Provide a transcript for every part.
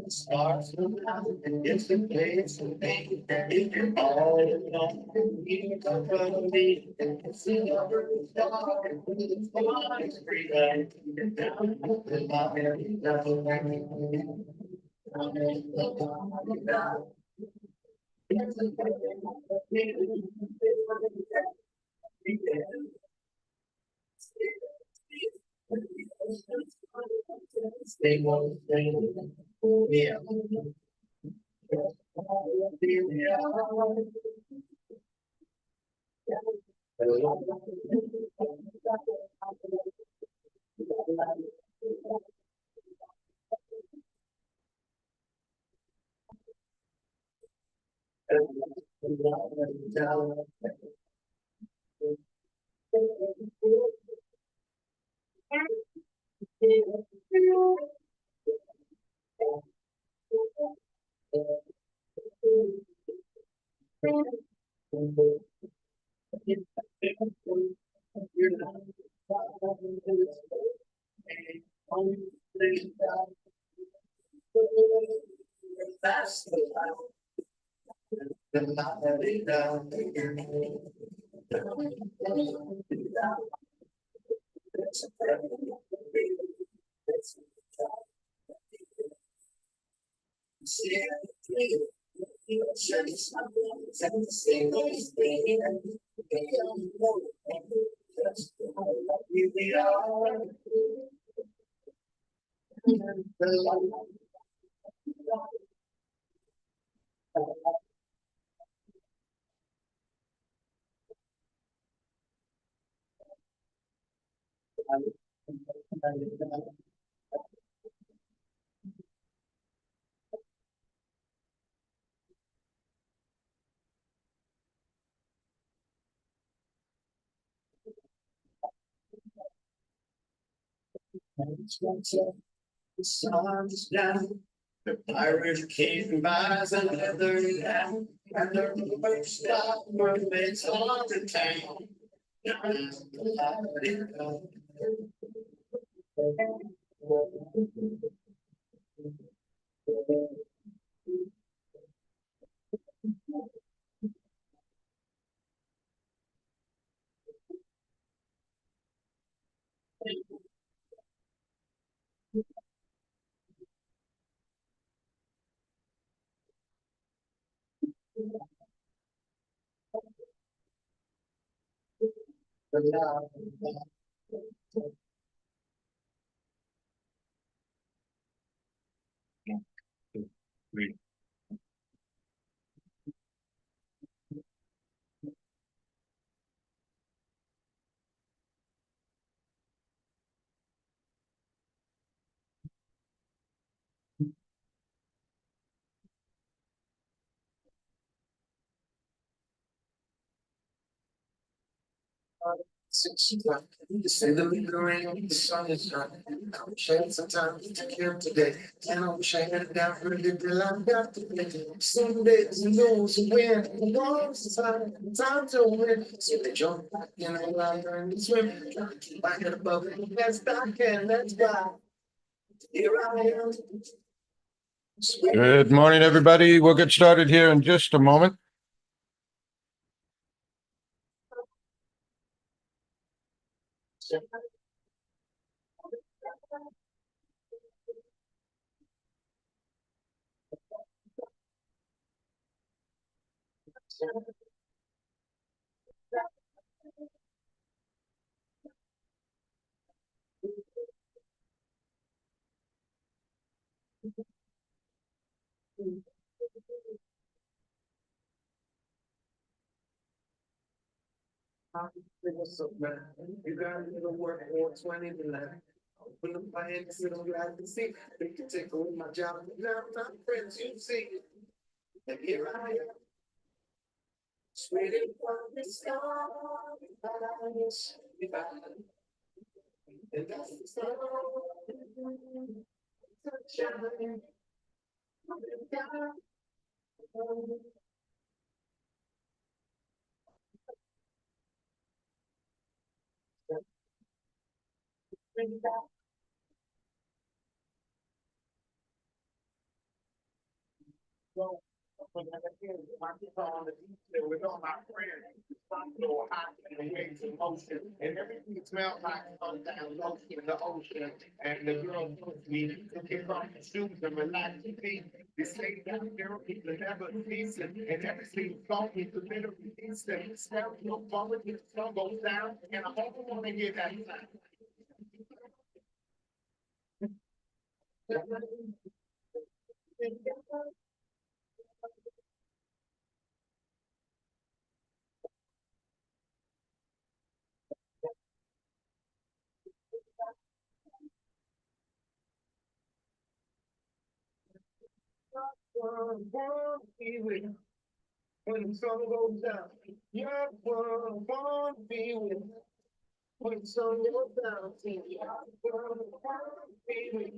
Stars it's the place to be. If you're all alone, you come from me. It's the other star. It's my free life. Down the line. Stay one thing. Yeah. The sun's down. The Irish king buys another land, and the first stop mermaids on the town. Say the rain, the sun is shining. I wish I had some time to take care of today. And I wish I had it down for the till I've got to play. Some days you lose, you win. The world's time to win. So they jump back in the water and swim. Trying to keep my head above it. Best I can, that's why. Here I am. Good morning, everybody. We'll get started here in just a moment. What's up, man? You got a little work 420 tonight. Open the plan, sit on glad to see. They can take away my job. Now, not friends, you see. And here I am. Waiting for the stars. And that's the song. Sunshine. With all my friends, so hot and waves in motion, and everything smells like some down lotion in the ocean. And the girl told me to kick off your shoes and relax your feet. They say that there are people never decent, and everything song is a little decent. Smell your bubble, the sun goes down, and I hope I want to hear that sound. When the sun goes down, you're one be with. When the sun goes down, you're one be with.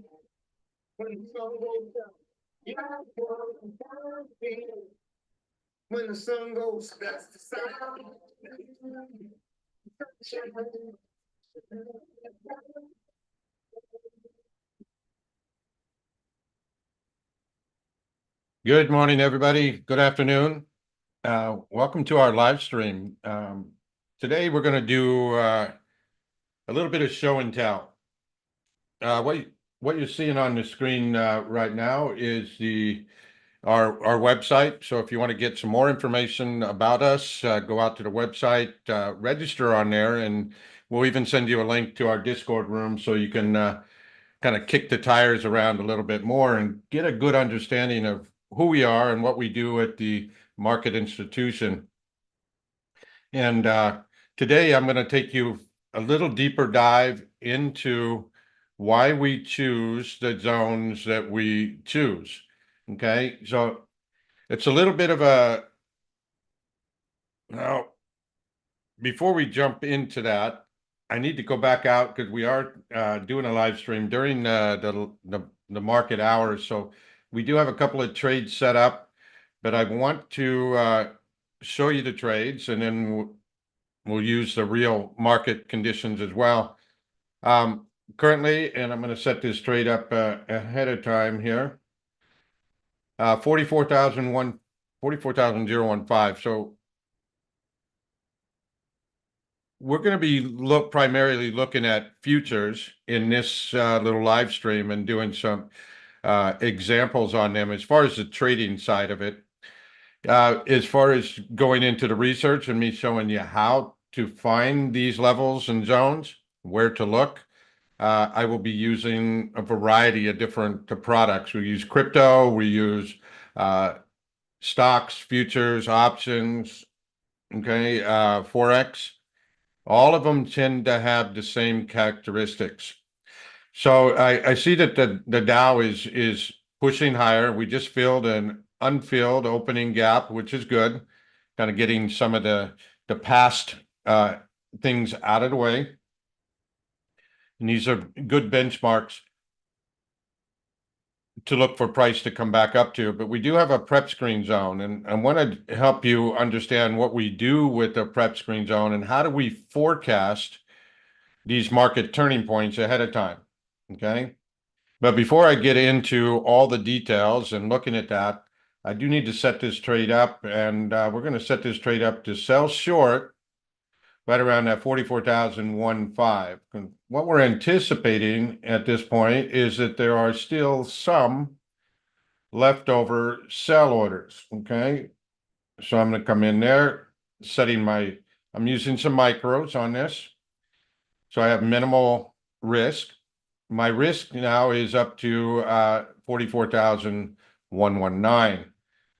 When the sun goes down, you're one be with. When the sun goes, that's the sound. Good morning, everybody. Good afternoon. Welcome to our live stream. Today we're going to do a little bit of show and tell. What you're seeing on the screen right now is our website. So if you want to get some more information about us, go out to the website, register on there, and we'll even send you a link to our Discord room so you can kind of kick the tires around a little bit more and get a good understanding of who we are and what we do at the Market Institution. And today I'm going to take you a little deeper dive into why we choose the zones that we choose. Okay, so it's a little bit of a, now, before we jump into that, I need to go back out because we are doing a live stream during the market hours. So we do have a couple of trades set up, but I want to show you the trades, and then we'll use the real market conditions as well. Currently, and I'm going to set this trade up ahead of time here. 44,015. So we're going to be primarily looking at futures in this little live stream and doing some examples on them as far as the trading side of it. As far as going into the research and me showing you how to find these levels and zones, where to look, I will be using a variety of different products. We use crypto, we use stocks, futures, options, okay, Forex. All of them tend to have the same characteristics. So I see that the Dow is pushing higher. We just filled an unfilled opening gap, which is good, kind of getting some of the past things out of the way. And these are good benchmarks to look for price to come back up to. But we do have a prep screen zone, and I want to help you understand what we do with the prep screen zone and how do we forecast these market turning points ahead of time. Okay. But before I get into all the details and looking at that, I do need to set this trade up, and we're going to set this trade up to sell short right around that 44,015. What we're anticipating at this point is that there are still some leftover sell orders. Okay. So I'm going to come in there, I'm using some micros on this. So I have minimal risk. My risk now is up to 44,119.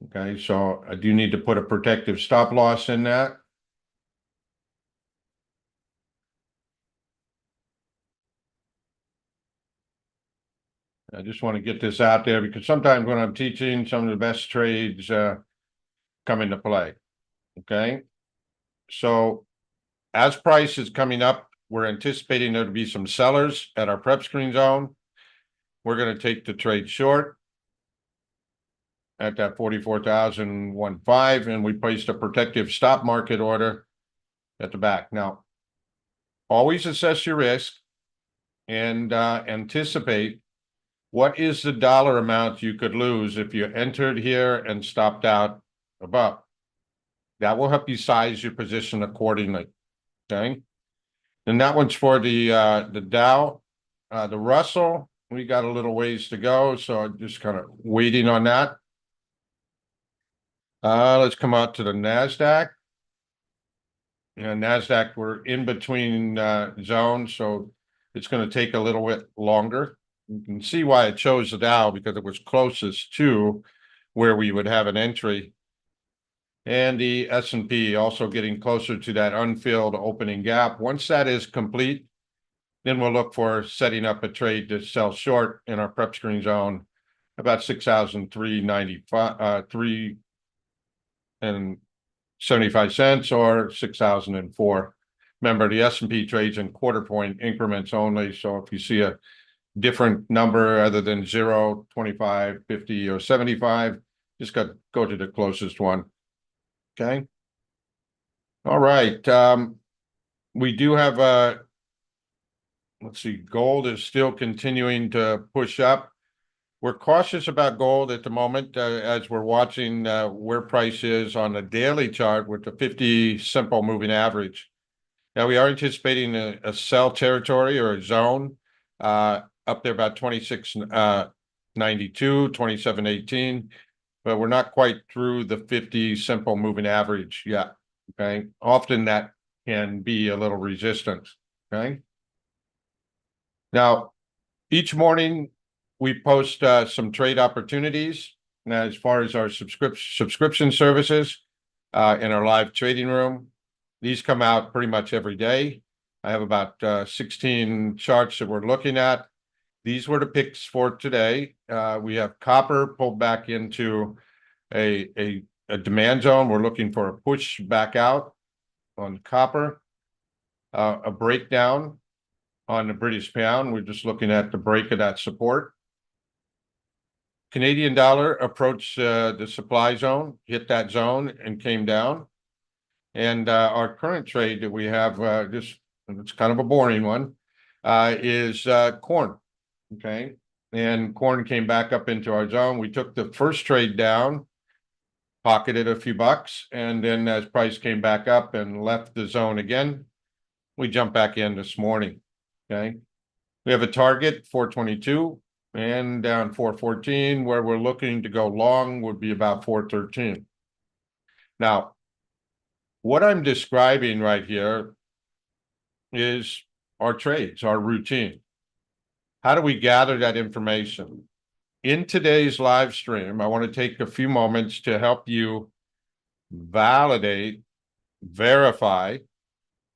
Okay, so I do need to put a protective stop loss in that. I just want to get this out there because sometimes when I'm teaching, some of the best trades come into play. Okay, so as price is coming up, we're anticipating there to be some sellers at our prep screen zone. We're going to take the trade short at that 44,015, and we placed a protective stop market order at the back. Now, always assess your risk and anticipate what is the dollar amount you could lose if you entered here and stopped out above? That will help you size your position accordingly. Okay. And that one's for the Dow. The Russell, we got a little ways to go, so I'm just kind of waiting on that. Let's come out to the NASDAQ. And NASDAQ, we're in between zones, so it's going to take a little bit longer. You can see why it chose the Dow, because it was closest to where we would have an entry. And the S&P also getting closer to that unfilled opening gap. Once that is complete, then we'll look for setting up a trade to sell short in our prep screen zone about 6,395, 3 and 75 cents, or 6,004. Remember, the S&P trades in quarter point increments only. So if you see a different number other than 0, 25, 50, or 75, just go to the closest one. Okay. All right. We do have let's see, gold is still continuing to push up. We're cautious about gold at the moment as we're watching where price is on the daily chart with the 50 simple moving average. Now we are anticipating a sell territory or a zone up there about 26.92, 27.18, but we're not quite through the 50 simple moving average yet. Okay, often that can be a little resistance. Okay. Now, each morning we post some trade opportunities. Now, as far as our subscription services in our live trading room, these come out pretty much every day. I have about 16 charts that we're looking at. These were the picks for today. We have copper pulled back into a demand zone. We're looking for a push back out on copper, a breakdown on the British pound. We're just looking at the break of that support. Canadian dollar approached the supply zone, hit that zone, and came down. And our current trade that we have, it's kind of a boring one, is corn. Okay. And corn came back up into our zone. We took the first trade down, pocketed a few bucks, and then as price came back up and left the zone again, we jumped back in this morning. Okay. We have a target 422 and down 414. Where we're looking to go long would be about 413. Now, what I'm describing right here is our trades, our routine. How do we gather that information? In today's live stream, I want to take a few moments to help you validate, verify,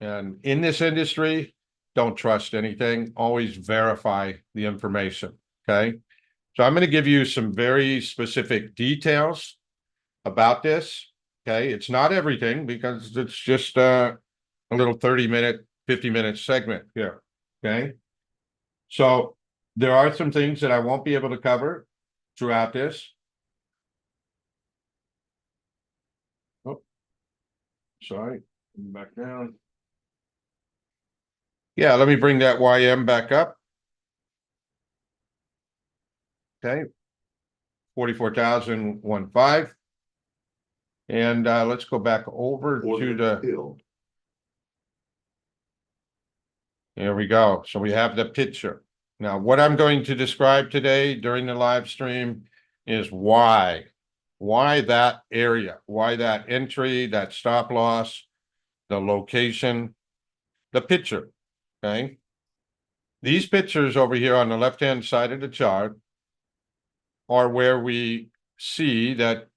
and in this industry, don't trust anything, always verify the information, okay? So I'm going to give you some very specific details about this, okay? It's not everything because it's just a little 30-minute, 50-minute segment here, okay? So there are some things that I won't be able to cover throughout this. Oh, sorry, back down. Yeah, let me bring that YM back up. Okay, 44,015. And let's go back over to the. There we go. So we have the picture. Now, what I'm going to describe today during the live stream is why that area, why that entry, that stop loss, the location, the picture, okay? These pictures over here on the left-hand side of the chart are where we see that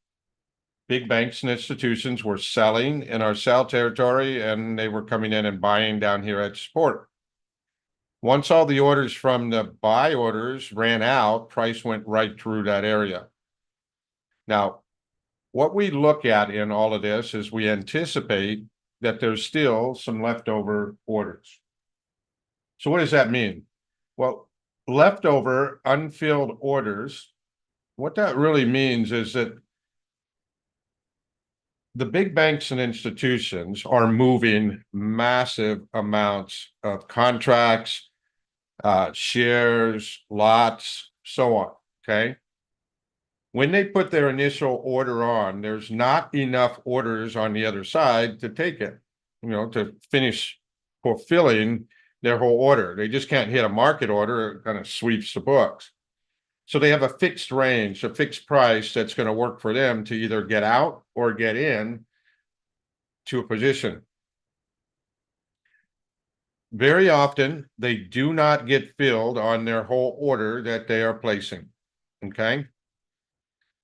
big banks and institutions were selling in our sell territory, and they were coming in and buying down here at support. Once all the orders from the buy orders ran out, price went right through that area. Now, what we look at in all of this is we anticipate that there's still some leftover orders. So what does that mean? Well, leftover unfilled orders, what that really means is that the big banks and institutions are moving massive amounts of contracts, shares, lots, so on, okay? When they put their initial order on, there's not enough orders on the other side to take it, to finish fulfilling their whole order. They just can't hit a market order, it kind of sweeps the books. So they have a fixed range, a fixed price that's going to work for them to either get out or get in to a position. Very often, they do not get filled on their whole order that they are placing, okay?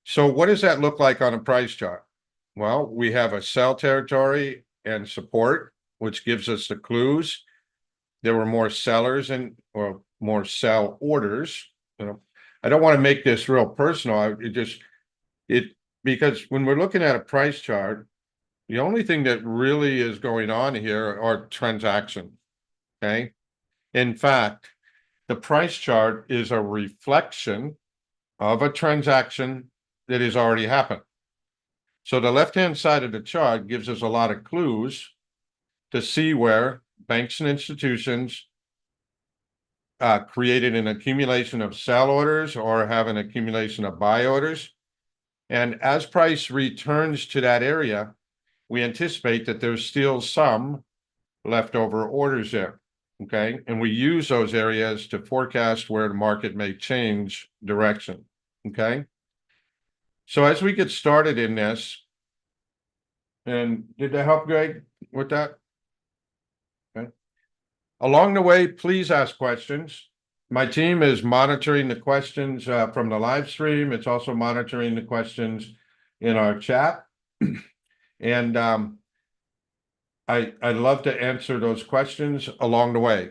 So what does that look like on a price chart? Well, we have a sell territory and support, which gives us the clues. There were more sellers or more sell orders. I don't want to make this real personal. Because when we're looking at a price chart, the only thing that really is going on here are transactions. Okay. In fact, the price chart is a reflection of a transaction that has already happened. So the left-hand side of the chart gives us a lot of clues to see where banks and institutions created an accumulation of sell orders or have an accumulation of buy orders. And as price returns to that area, we anticipate that there's still some leftover orders there. Okay. And we use those areas to forecast where the market may change direction. Okay. So as we get started in this, and did that help, Greg, with that? Okay. Along the way, please ask questions. My team is monitoring the questions from the live stream. It's also monitoring the questions in our chat. And I love to answer those questions along the way.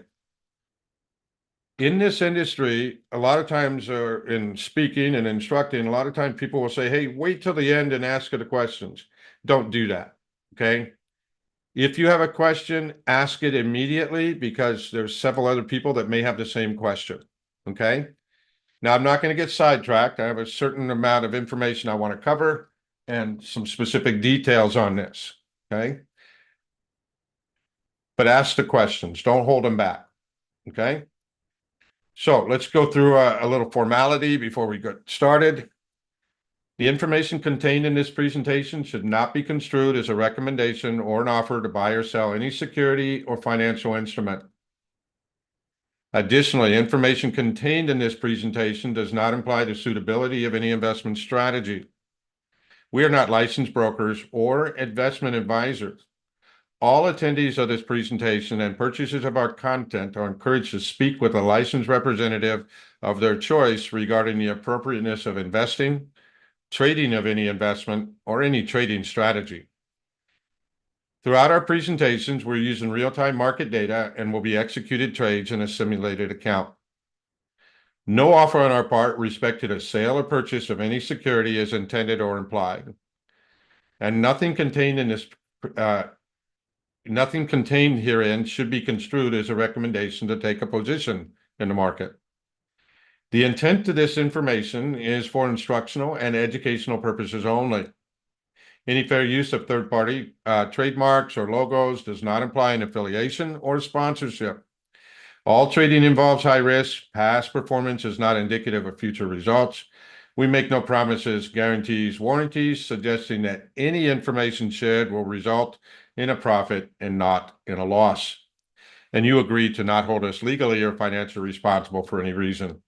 In this industry, a lot of times in speaking and instructing, a lot of times people will say, hey, wait till the end and ask the questions. Don't do that, okay? If you have a question, ask it immediately because there's several other people that may have the same question, okay? Now, I'm not going to get sidetracked. I have a certain amount of information I want to cover and some specific details on this, okay? But ask the questions. Don't hold them back, okay? So let's go through a little formality before we get started. The information contained in this presentation should not be construed as a recommendation or an offer to buy or sell any security or financial instrument. Additionally, information contained in this presentation does not imply the suitability of any investment strategy. We are not licensed brokers or investment advisors. All attendees of this presentation and purchasers of our content are encouraged to speak with a licensed representative of their choice regarding the appropriateness of investing, trading of any investment, or any trading strategy. Throughout our presentations, we're using real-time market data and will be executed trades in a simulated account. No offer on our part respected a sale or purchase of any security is intended or implied. And nothing contained herein should be construed as a recommendation to take a position in the market. The intent of this information is for instructional and educational purposes only. Any fair use of third-party trademarks or logos does not imply an affiliation or sponsorship. All trading involves high risk. Past performance is not indicative of future results. We make no promises, guarantees, warranties, suggesting that any information shared will result in a profit and not in a loss. And you agree to not hold us legally or financially responsible for any reason.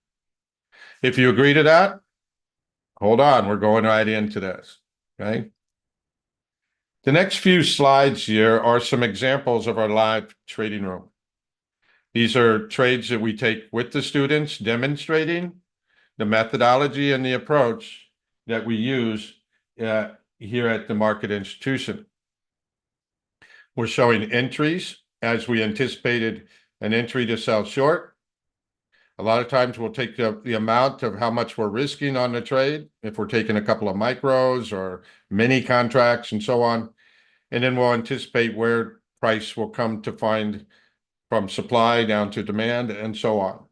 If you agree to that, hold on, we're going right into this, okay? The next few slides here are some examples of our live trading room. These are trades that we take with the students, demonstrating the methodology and the approach that we use here at the Market Institution. We're showing entries as we anticipated an entry to sell short. A lot of times we'll take the amount of how much we're risking on the trade, if we're taking a couple of micros or mini contracts and so on. And then we'll anticipate where price will come to find from supply down to demand and so on.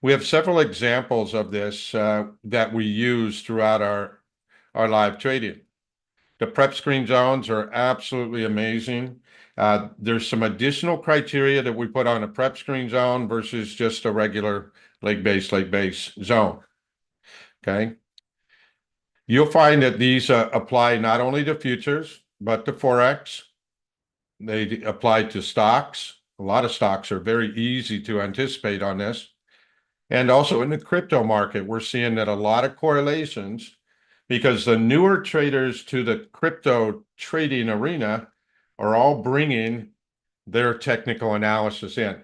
We have several examples of this that we use throughout our live trading. The prep screen zones are absolutely amazing. There's some additional criteria that we put on a prep screen zone versus just a regular leg base zone. Okay. You'll find that these apply not only to futures, but to Forex. They apply to stocks. A lot of stocks are very easy to anticipate on this. And also in the crypto market, we're seeing that a lot of correlations because the newer traders to the crypto trading arena are all bringing their technical analysis in.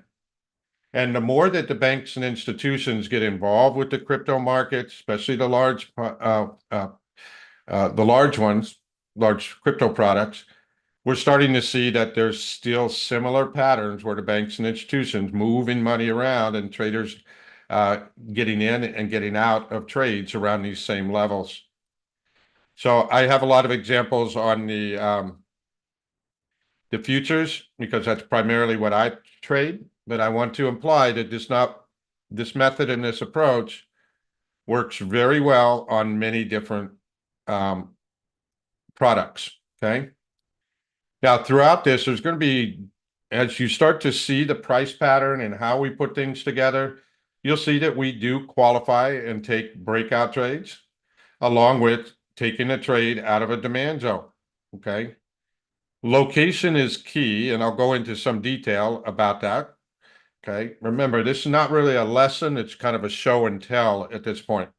And the more that the banks and institutions get involved with the crypto market, especially the large ones, large crypto products, we're starting to see that there's still similar patterns where the banks and institutions moving money around and traders getting in and getting out of trades around these same levels. So I have a lot of examples on the futures because that's primarily what I trade, but I want to imply that this method and this approach works very well on many different products. Okay. Now, throughout this, there's going to be, as you start to see the price pattern and how we put things together, you'll see that we do qualify and take breakout trades along with taking a trade out of a demand zone. Okay. Location is key, and I'll go into some detail about that. Okay. Remember, this is not really a lesson. It's kind of a show and tell at this point.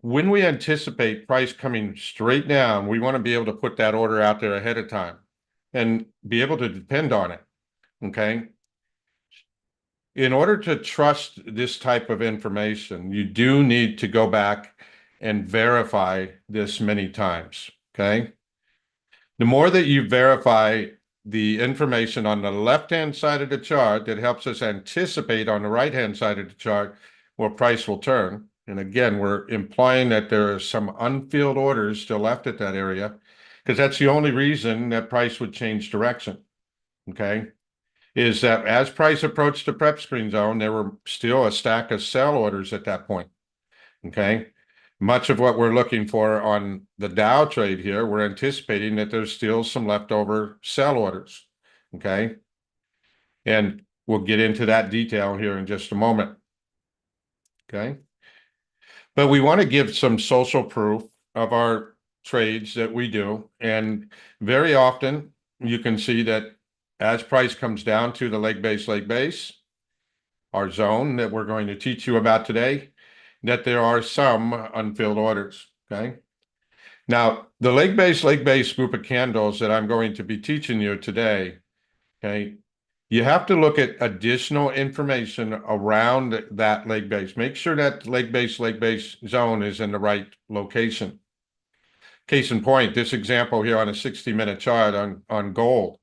When we anticipate price coming straight down, we want to be able to put that order out there ahead of time and be able to depend on it. Okay. In order to trust this type of information, you do need to go back and verify this many times. Okay. The more that you verify the information on the left-hand side of the chart that helps us anticipate on the right-hand side of the chart where price will turn. And again, we're implying that there are some unfilled orders still left at that area because that's the only reason that price would change direction. Okay. Is that as price approached the prep screen zone, there were still a stack of sell orders at that point. Okay. Much of what we're looking for on the Dow trade here, we're anticipating that there's still some leftover sell orders. Okay. And we'll get into that detail here in just a moment. Okay. But we want to give some social proof of our trades that we do. And very often you can see that as price comes down to the leg base, our zone that we're going to teach you about today, that there are some unfilled orders. Okay. Now, the leg base group of candles that I'm going to be teaching you today, okay, you have to look at additional information around that leg base. Make sure that leg base zone is in the right location. Case in point, this example here on a 60-minute chart on gold.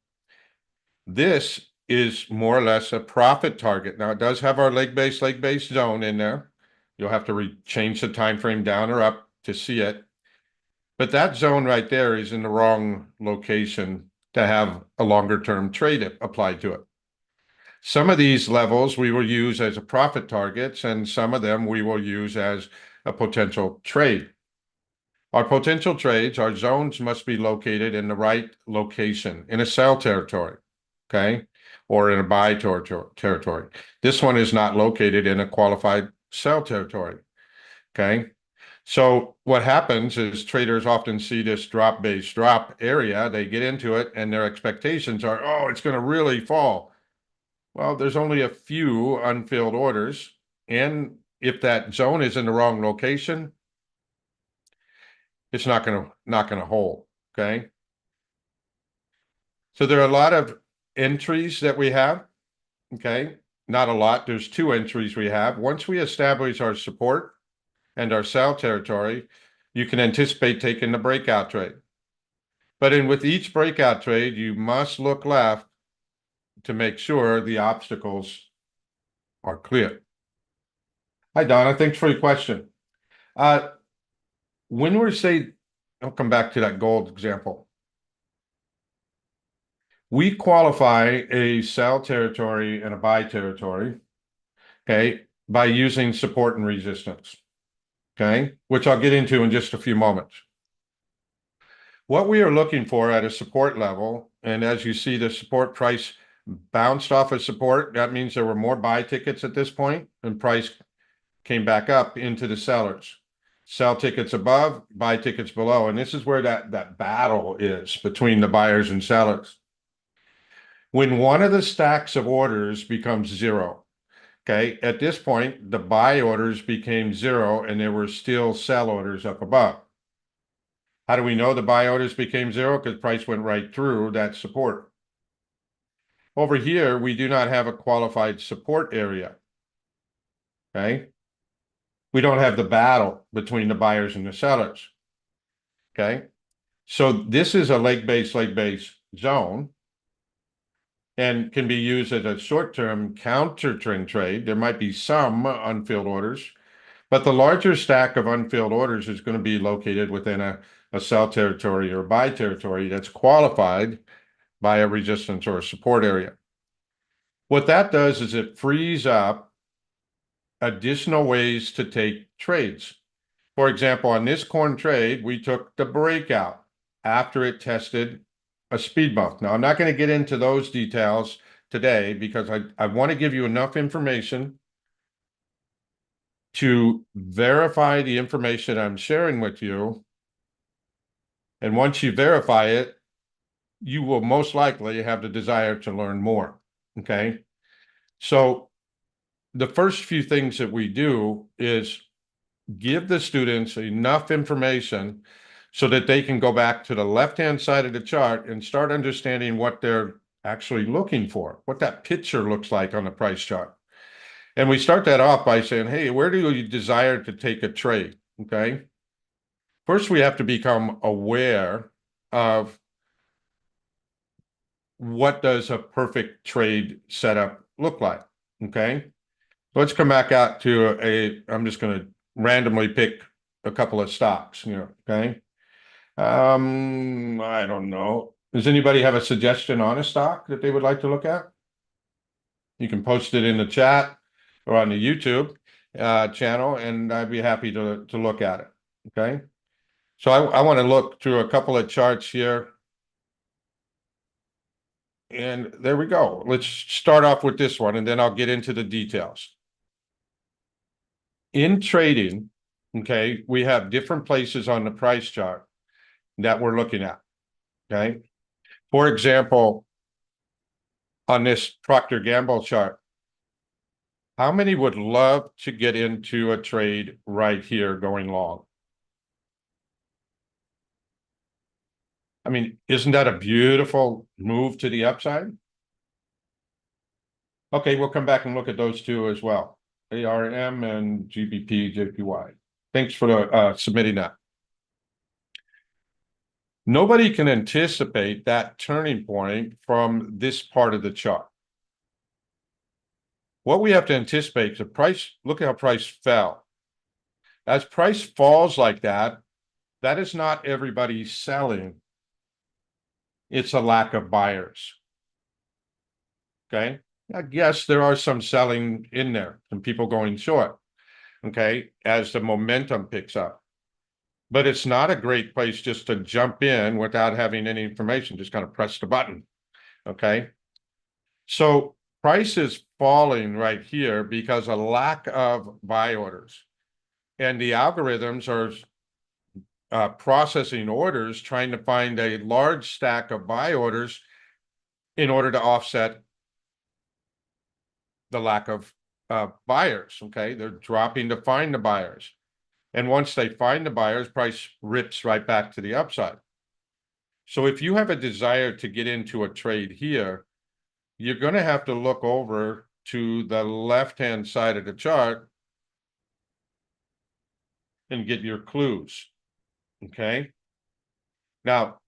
This is more or less a profit target. Now, it does have our leg base zone in there. You'll have to change the time frame down or up to see it. But that zone right there is in the wrong location to have a longer term trade applied to it. Some of these levels we will use as a profit targets, and some of them we will use as a potential trade. Our potential trades, our zones must be located in the right location, in a sell territory, okay, or in a buy territory. This one is not located in a qualified sell territory, okay? So what happens is traders often see this drop area, they get into it, and their expectations are, oh, it's going to really fall. Well, there's only a few unfilled orders, and if that zone is in the wrong location, it's not going to hold. Okay. So there are a lot of entries that we have. Okay. Not a lot. There's 2 entries we have. Once we establish our support and our sell territory, you can anticipate taking the breakout trade. But with each breakout trade, you must look left to make sure the obstacles are clear. Hi, Donna. Thanks for your question. When we say, I'll come back to that gold example. We qualify a sell territory and a buy territory, okay, by using support and resistance. okay, which I'll get into in just a few moments. What we are looking for at a support level, and as you see the support price bounced off of support, that means there were more buy tickets at this point and price came back up into the sellers. Sell tickets above, buy tickets below. And this is where that battle is between the buyers and sellers. When one of the stacks of orders becomes zero, okay, at this point, the buy orders became zero and there were still sell orders up above. How do we know the buy orders became zero? Because price went right through that support. Over here, we do not have a qualified support area. Okay. We don't have the battle between the buyers and the sellers. Okay. So this is a leg-based zone and can be used as a short-term counter trend trade. There might be some unfilled orders, but the larger stack of unfilled orders is going to be located within a sell territory or buy territory that's qualified by a resistance or a support area. What that does is it frees up additional ways to take trades. For example, on this corn trade, we took the breakout after it tested a speed bump. Now, I'm not going to get into those details today because I want to give you enough information to verify the information I'm sharing with you. And once you verify it, you will most likely have the desire to learn more. Okay. So the first few things that we do is give the students enough information so that they can go back to the left-hand side of the chart and start understanding what they're actually looking for, what that picture looks like on the price chart. And we start that off by saying, hey, where do you desire to take a trade? Okay. First, we have to become aware of what does a perfect trade setup look like. Okay. So let's come back out to I'm just going to randomly pick a couple of stocks here. Okay. I don't know. Does anybody have a suggestion on a stock that they would like to look at? You can post it in the chat or on the YouTube channel, and I'd be happy to look at it. Okay. So I want to look through a couple of charts here. And there we go. Let's start off with this one, and then I'll get into the details. In trading, okay, we have different places on the price chart that we're looking at. Okay. For example, on this Procter & Gamble chart, how many would love to get into a trade right here going long? I mean, isn't that a beautiful move to the upside? Okay, we'll come back and look at those two as well. ARM and GBP, JPY. Thanks for submitting that. Nobody can anticipate that turning point from this part of the chart. What we have to anticipate is the price. Look at how price fell. As price falls like that, that is not everybody selling. It's a lack of buyers. Okay. I guess there are some selling in there, some people going short. Okay. As the momentum picks up. But it's not a great place just to jump in without having any information, just kind of press the button. Okay. So price is falling right here because of lack of buy orders. And the algorithms are processing orders, trying to find a large stack of buy orders in order to offset the lack of buyers. Okay. They're dropping to find the buyers. And once they find the buyers, price rips right back to the upside. So if you have a desire to get into a trade here, you're going to have to look over to the left-hand side of the chart and get your clues. Okay. Now,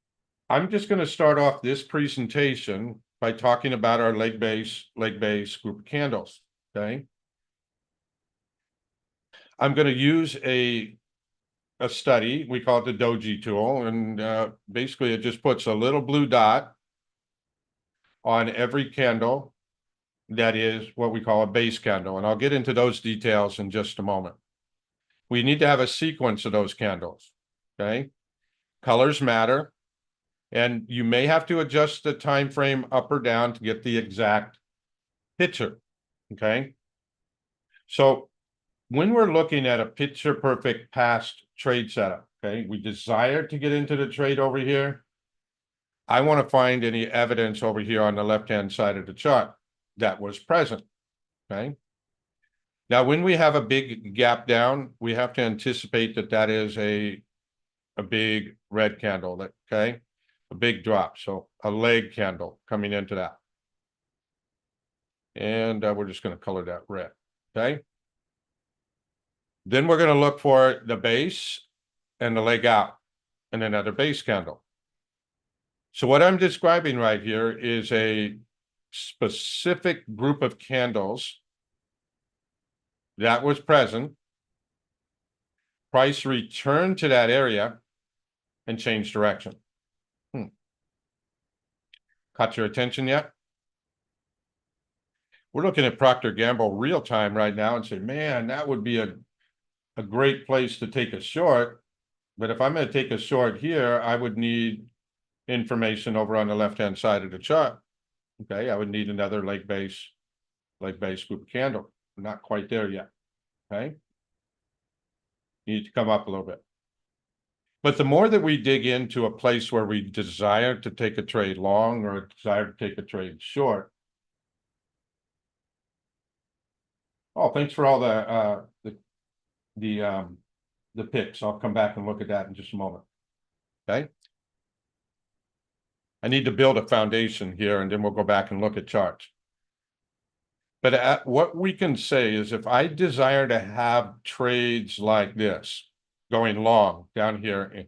I'm just going to start off this presentation by talking about our leg-based group of candles. Okay. I'm going to use a study. We call it the Doji tool. And basically, it just puts a little blue dot on every candle that is what we call a base candle. And I'll get into those details in just a moment. we need to have a sequence of those candles, okay? Colors matter, and you may have to adjust the time frame up or down to get the exact picture, okay? So when we're looking at a picture perfect past trade setup, okay, we desire to get into the trade over here. I want to find any evidence over here on the left-hand side of the chart that was present, okay? Now, when we have a big gap down, we have to anticipate that that is a big red candle, that, okay? A big drop, so a leg candle coming into that. And we're just going to color that red, okay? Then we're going to look for the base and the leg out and another base candle. So what I'm describing right here is a specific group of candles that was present. Price returned to that area and changed direction. Caught your attention yet? We're looking at Procter & Gamble real time right now and say, man, that would be a great place to take a short. But if I'm going to take a short here, I would need information over on the left-hand side of the chart. Okay, I would need another leg base group candle. We're not quite there yet. Okay. Need to come up a little bit. But the more that we dig into a place where we desire to take a trade long or desire to take a trade short. Oh, thanks for all the picks. I'll come back and look at that in just a moment. Okay. I need to build a foundation here and then we'll go back and look at charts. But what we can say is if I desire to have trades like this going long down here,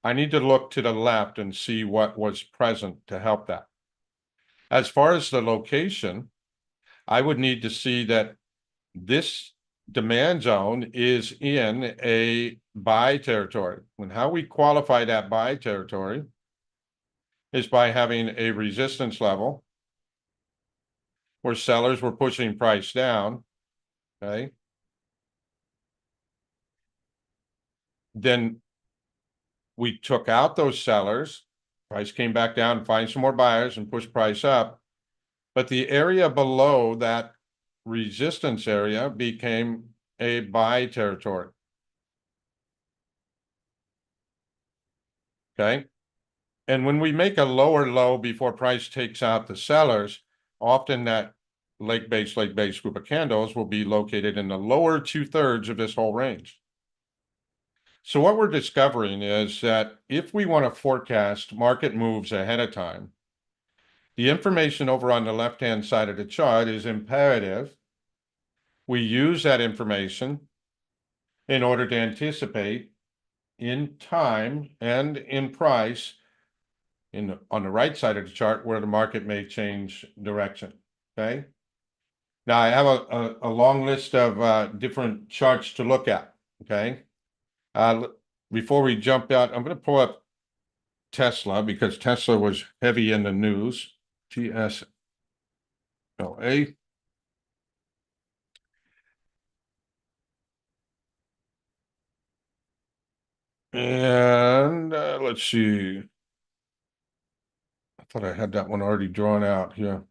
I need to look to the left and see what was present to help that. As far as the location, I would need to see that this demand zone is in a buy territory. And how we qualify that buy territory is by having a resistance level where sellers were pushing price down, okay? Then we took out those sellers, price came back down, find some more buyers and push price up. But the area below that resistance area became a buy territory. Okay. And when we make a lower low before price takes out the sellers, often that leg base group of candles will be located in the lower 2/3 of this whole range. So what we're discovering is that if we want to forecast market moves ahead of time, the information over on the left-hand side of the chart is imperative. We use that information in order to anticipate in time and in price on the right side of the chart where the market may change direction, okay? Now I have a long list of different charts to look at, okay? Before we jump out, I'm going to pull up Tesla because Tesla was heavy in the news. TSLA. And let's see. I thought I had that one already drawn out here.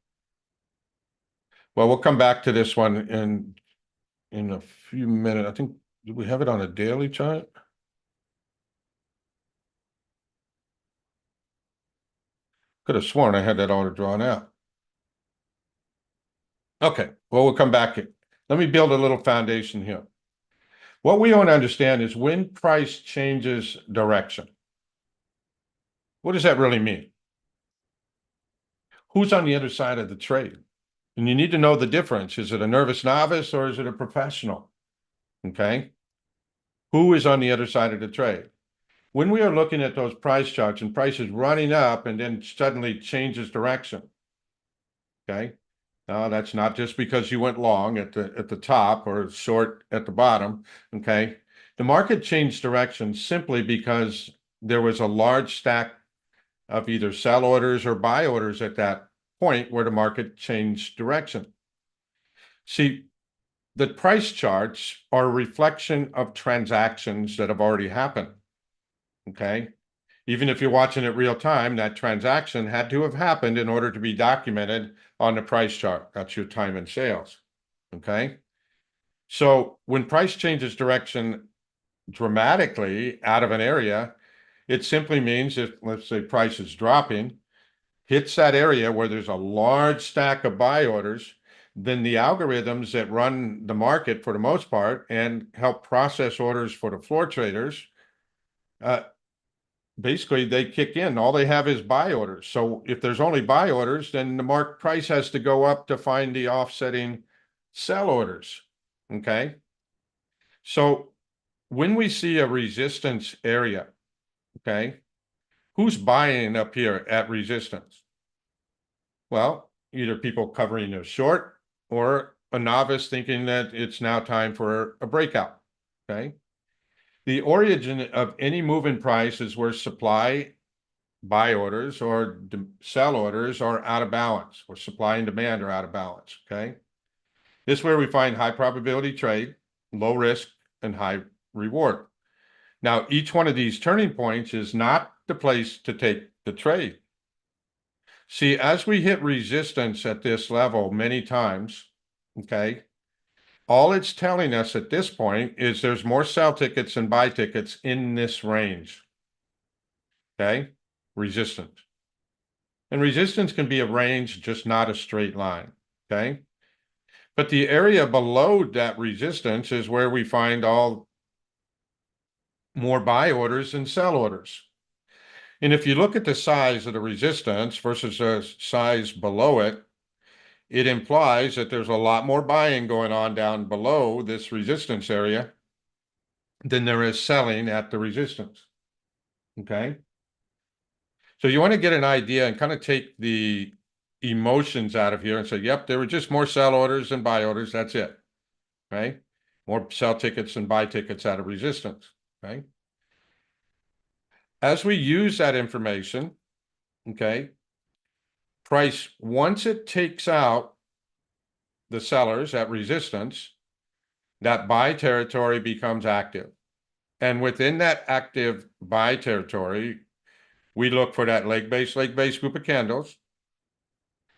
Well, we'll come back to this one in a few minutes. I think, do we have it on a daily chart? Could have sworn I had that already drawn out. Okay, well, we'll come back. Let me build a little foundation here. What we want to understand is when price changes direction. What does that really mean? Who's on the other side of the trade? And you need to know the difference. Is it a nervous novice or is it a professional? Okay. Who is on the other side of the trade? When we are looking at those price charts and price is running up and then suddenly changes direction. Okay. Now that's not just because you went long at the top or short at the bottom. Okay. The market changed direction simply because there was a large stack of either sell orders or buy orders at that point where the market changed direction. See, the price charts are a reflection of transactions that have already happened. Okay? Even if you're watching it real time, that transaction had to have happened in order to be documented on the price chart. That's your time and sales. Okay? So when price changes direction dramatically out of an area, it simply means if, let's say, price is dropping, hits that area where there's a large stack of buy orders, then the algorithms that run the market for the most part and help process orders for the floor traders, basically they kick in. All they have is buy orders. So if there's only buy orders, then the market price has to go up to find the offsetting sell orders. Okay. So when we see a resistance area, okay, who's buying up here at resistance? Well, either people covering a short or a novice thinking that it's now time for a breakout. Okay. The origin of any move in price is where supply buy orders or sell orders are out of balance, or supply and demand are out of balance. Okay. This is where we find high probability trade, low risk, and high reward. Now, each one of these turning points is not the place to take the trade. See, as we hit resistance at this level many times, okay, all it's telling us at this point is there's more sell tickets than buy tickets in this range. Okay, resistance. And resistance can be a range, just not a straight line. Okay, but the area below that resistance is where we find all more buy orders than sell orders. And if you look at the size of the resistance versus the size below it, it implies that there's a lot more buying going on down below this resistance area than there is selling at the resistance. Okay. So you want to get an idea and kind of take the emotions out of here and say, yep, there were just more sell orders than buy orders. That's it. Right. More sell tickets than buy tickets out of resistance. Right. As we use that information, okay, price, once it takes out the sellers at resistance, that buy territory becomes active. And within that active buy territory, we look for that leg-based group of candles.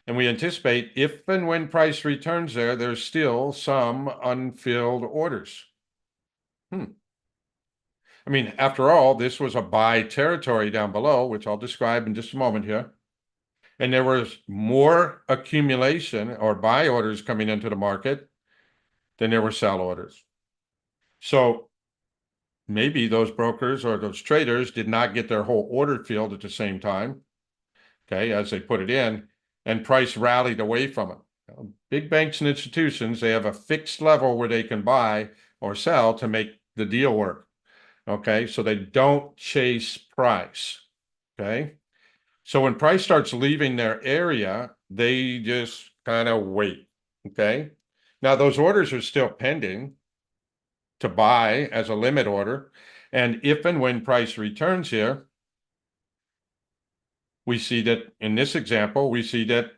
And we anticipate if and when price returns there, there's still some unfilled orders. I mean, after all, this was a buy territory down below, which I'll describe in just a moment here. And there was more accumulation or buy orders coming into the market than there were sell orders. So maybe those brokers or those traders did not get their whole order filled at the same time, okay, as they put it in, and price rallied away from it. Big banks and institutions, they have a fixed level where they can buy or sell to make the deal work, okay? So they don't chase price, okay? So when price starts leaving their area, they just kind of wait, okay? Now, those orders are still pending to buy as a limit order. And if and when price returns here, we see that in this example, we see that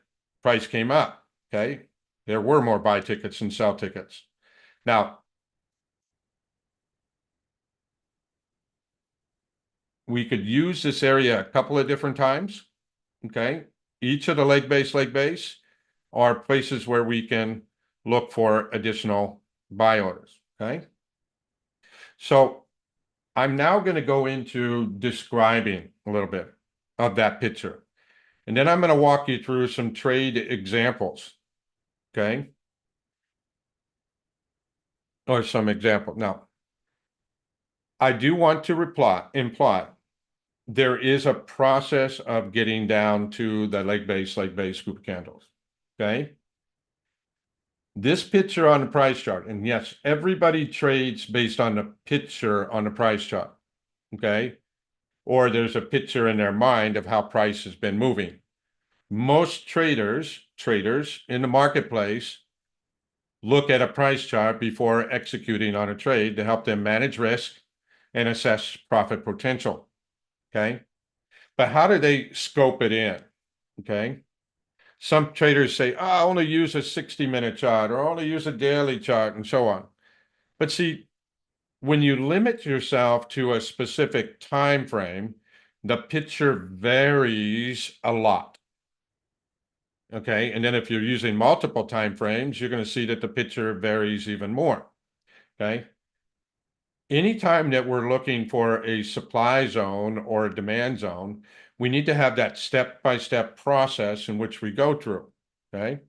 price came up, okay? There were more buy tickets than sell tickets. Now, we could use this area a couple of different times, okay? Each of the leg base are places where we can look for additional buy orders, okay? So I'm now going to go into describing a little bit of that picture. And then I'm going to walk you through some trade examples, okay? Or some example. Now, I do want to imply there is a process of getting down to the leg base group of candles, okay? This picture on the price chart, and yes, everybody trades based on the picture on the price chart, okay? Or there's a picture in their mind of how price has been moving. Most traders in the marketplace look at a price chart before executing on a trade to help them manage risk and assess profit potential, okay? But how do they scope it in, okay? Some traders say, oh, I only use a 60-minute chart or only use a daily chart and so on. But see, when you limit yourself to a specific time frame, the picture varies a lot. Okay, and then if you're using multiple time frames, you're going to see that the picture varies even more. Okay. Anytime that we're looking for a supply zone or a demand zone, we need to have that step-by-step process in which we go through. Okay.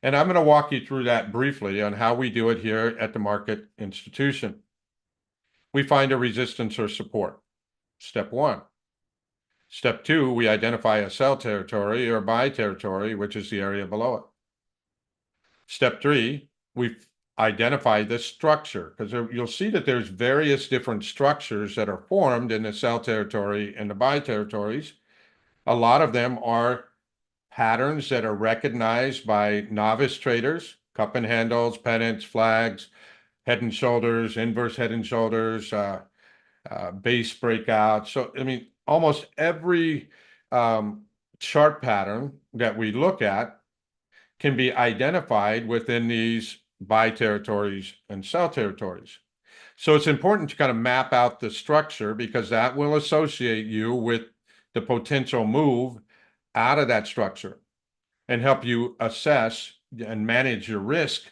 And I'm going to walk you through that briefly on how we do it here at the market institution. We find a resistance or support. Step one. Step two, we identify a sell territory or buy territory, which is the area below it. Step three, we identify the structure, because you'll see that there's various different structures that are formed in the sell territory and the buy territories. A lot of them are patterns that are recognized by novice traders, cup and handles, pennants, flags, head and shoulders, inverse head and shoulders, base breakout. So, I mean, almost every chart pattern that we look at can be identified within these buy territories and sell territories. So it's important to kind of map out the structure, because that will associate you with the potential move out of that structure and help you assess and manage your risk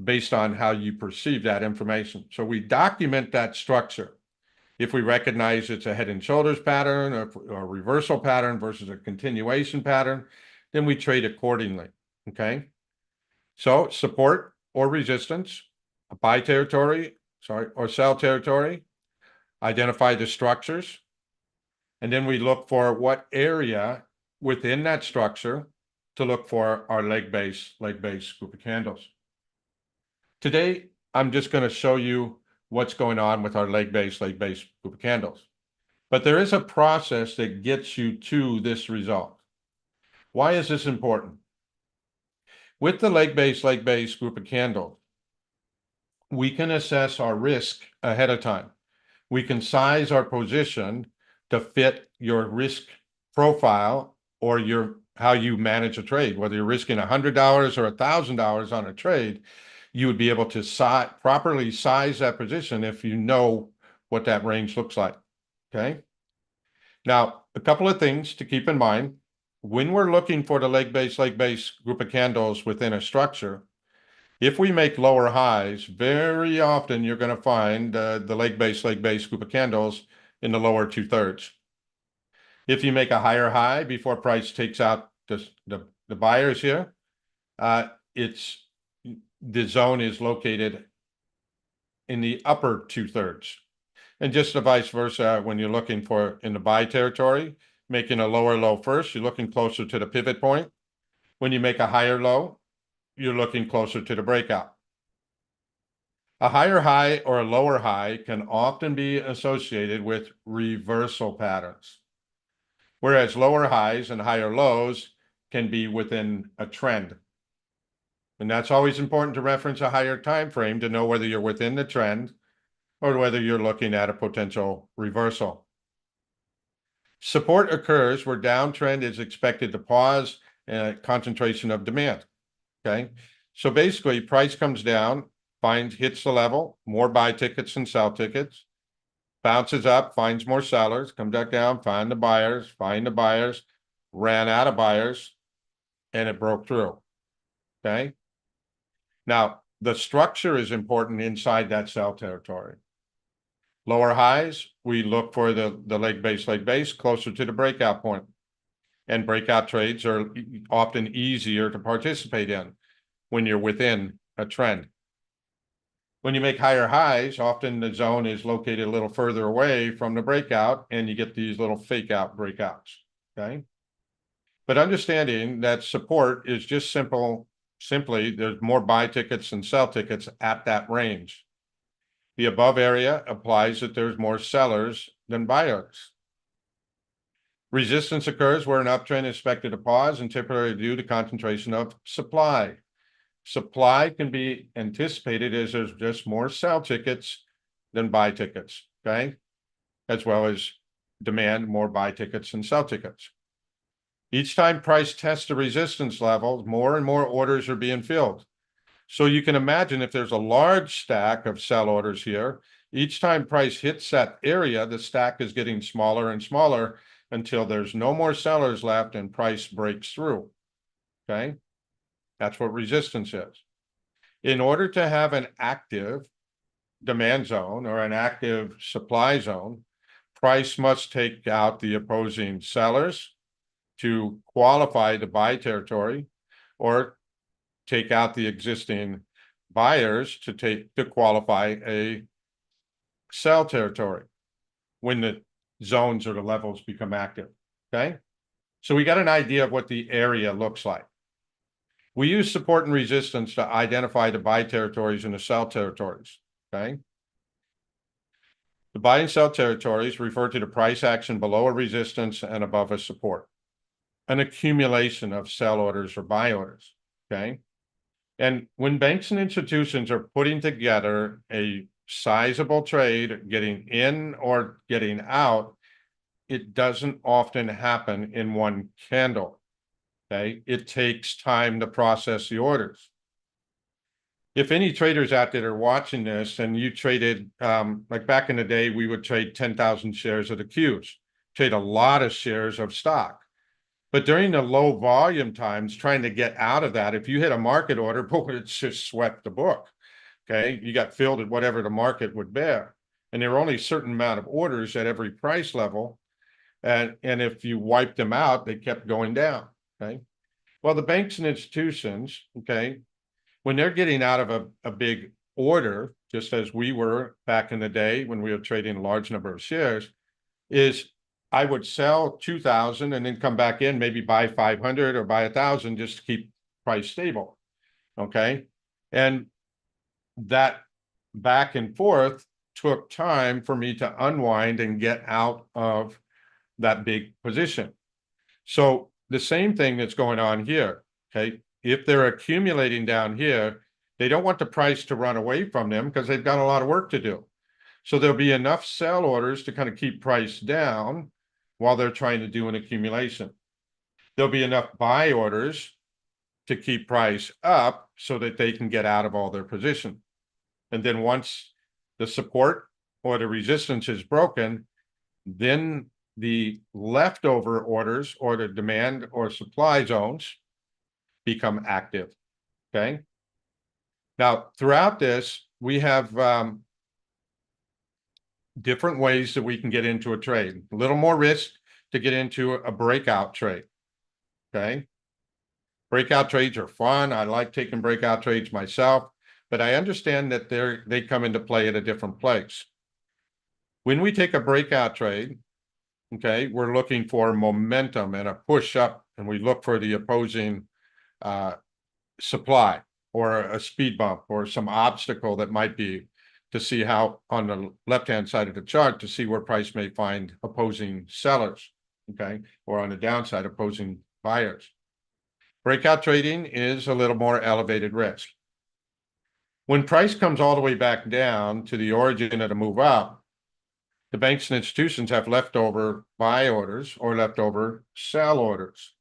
based on how you perceive that information. So we document that structure. If we recognize it's a head and shoulders pattern or a reversal pattern versus a continuation pattern, then we trade accordingly. Okay. So support or resistance, a buy territory, or sell territory, identify the structures, and then we look for what area within that structure to look for our leg base group of candles. Today, I'm just going to show you what's going on with our leg base group of candles. But there is a process that gets you to this result. Why is this important? With the leg base group of candles, we can assess our risk ahead of time. We can size our position to fit your risk profile or how you manage a trade. Whether you're risking $100 or $1,000 on a trade, you would be able to properly size that position if you know what that range looks like. Okay. Now, a couple of things to keep in mind. When we're looking for the leg base group of candles within a structure, if we make lower highs, very often you're going to find the leg base group of candles in the lower 2/3. If you make a higher high before price takes out the buyers here, the zone is located in the upper 2/3. And just the vice versa, when you're looking for in the buy territory, making a lower low first, you're looking closer to the pivot point. When you make a higher low, you're looking closer to the breakout. A higher high or a lower high can often be associated with reversal patterns, whereas lower highs and higher lows can be within a trend. And that's always important to reference a higher time frame to know whether you're within the trend or whether you're looking at a potential reversal. Support occurs where downtrend is expected to pause and concentration of demand. Okay. So basically, price comes down, hits the level, more buy tickets and sell tickets, bounces up, finds more sellers, come back down, find the buyers, ran out of buyers, and it broke through. Okay. Now, the structure is important inside that sell territory. Lower highs, we look for the leg base closer to the breakout point. And breakout trades are often easier to participate in when you're within a trend. When you make higher highs, often the zone is located a little further away from the breakout, and you get these little fake out breakouts. Okay. But understanding that support is just simply there's more buy tickets and sell tickets at that range. The above area applies that there's more sellers than buyers. Resistance occurs where an uptrend is expected to pause and typically due to concentration of supply. Supply can be anticipated as there's just more sell tickets than buy tickets, okay? As well as demand more buy tickets and sell tickets. Each time price tests the resistance level, more and more orders are being filled. So you can imagine if there's a large stack of sell orders here, each time price hits that area, the stack is getting smaller and smaller until there's no more sellers left and price breaks through. Okay? That's what resistance is. In order to have an active demand zone or an active supply zone, price must take out the opposing sellers to qualify the buy territory, or take out the existing buyers to qualify a sell territory when the zones or the levels become active. Okay. So we got an idea of what the area looks like. We use support and resistance to identify the buy territories and the sell territories. Okay. The buy and sell territories refer to the price action below a resistance and above a support, an accumulation of sell orders or buy orders. Okay. And when banks and institutions are putting together a sizable trade, getting in or getting out, it doesn't often happen in one candle. Okay. It takes time to process the orders. If any traders out there are watching this and you traded, like back in the day, we would trade 10,000 shares of the Qs, trade a lot of shares of stock. But during the low volume times, trying to get out of that, if you hit a market order, boy, it's just swept the book. Okay. You got filled at whatever the market would bear. And there were only a certain amount of orders at every price level. And if you wiped them out, they kept going down. Okay. Well, the banks and institutions, okay, when they're getting out of a big order, just as we were back in the day when we were trading a large number of shares, is I would sell 2,000 and then come back in, maybe buy 500 or buy 1,000 just to keep price stable. Okay. And that back and forth took time for me to unwind and get out of that big position. So the same thing that's going on here. Okay. If they're accumulating down here, they don't want the price to run away from them because they've got a lot of work to do. So there'll be enough sell orders to kind of keep price down while they're trying to do an accumulation. There'll be enough buy orders to keep price up so that they can get out of all their position. And then once the support or the resistance is broken, then the leftover orders or the demand or supply zones become active. Okay. Now, throughout this, we have different ways that we can get into a trade. A little more risk to get into a breakout trade. Okay. Breakout trades are fun. I like taking breakout trades myself, but I understand that they come into play at a different place. When we take a breakout trade, okay, we're looking for momentum and a push up, and we look for the opposing supply or a speed bump or some obstacle that might be, to see how on the left-hand side of the chart to see where price may find opposing sellers, okay, or on the downside opposing buyers. Breakout trading is a little more elevated risk. When price comes all the way back down to the origin of the move up, the banks and institutions have leftover buy orders or leftover sell orders.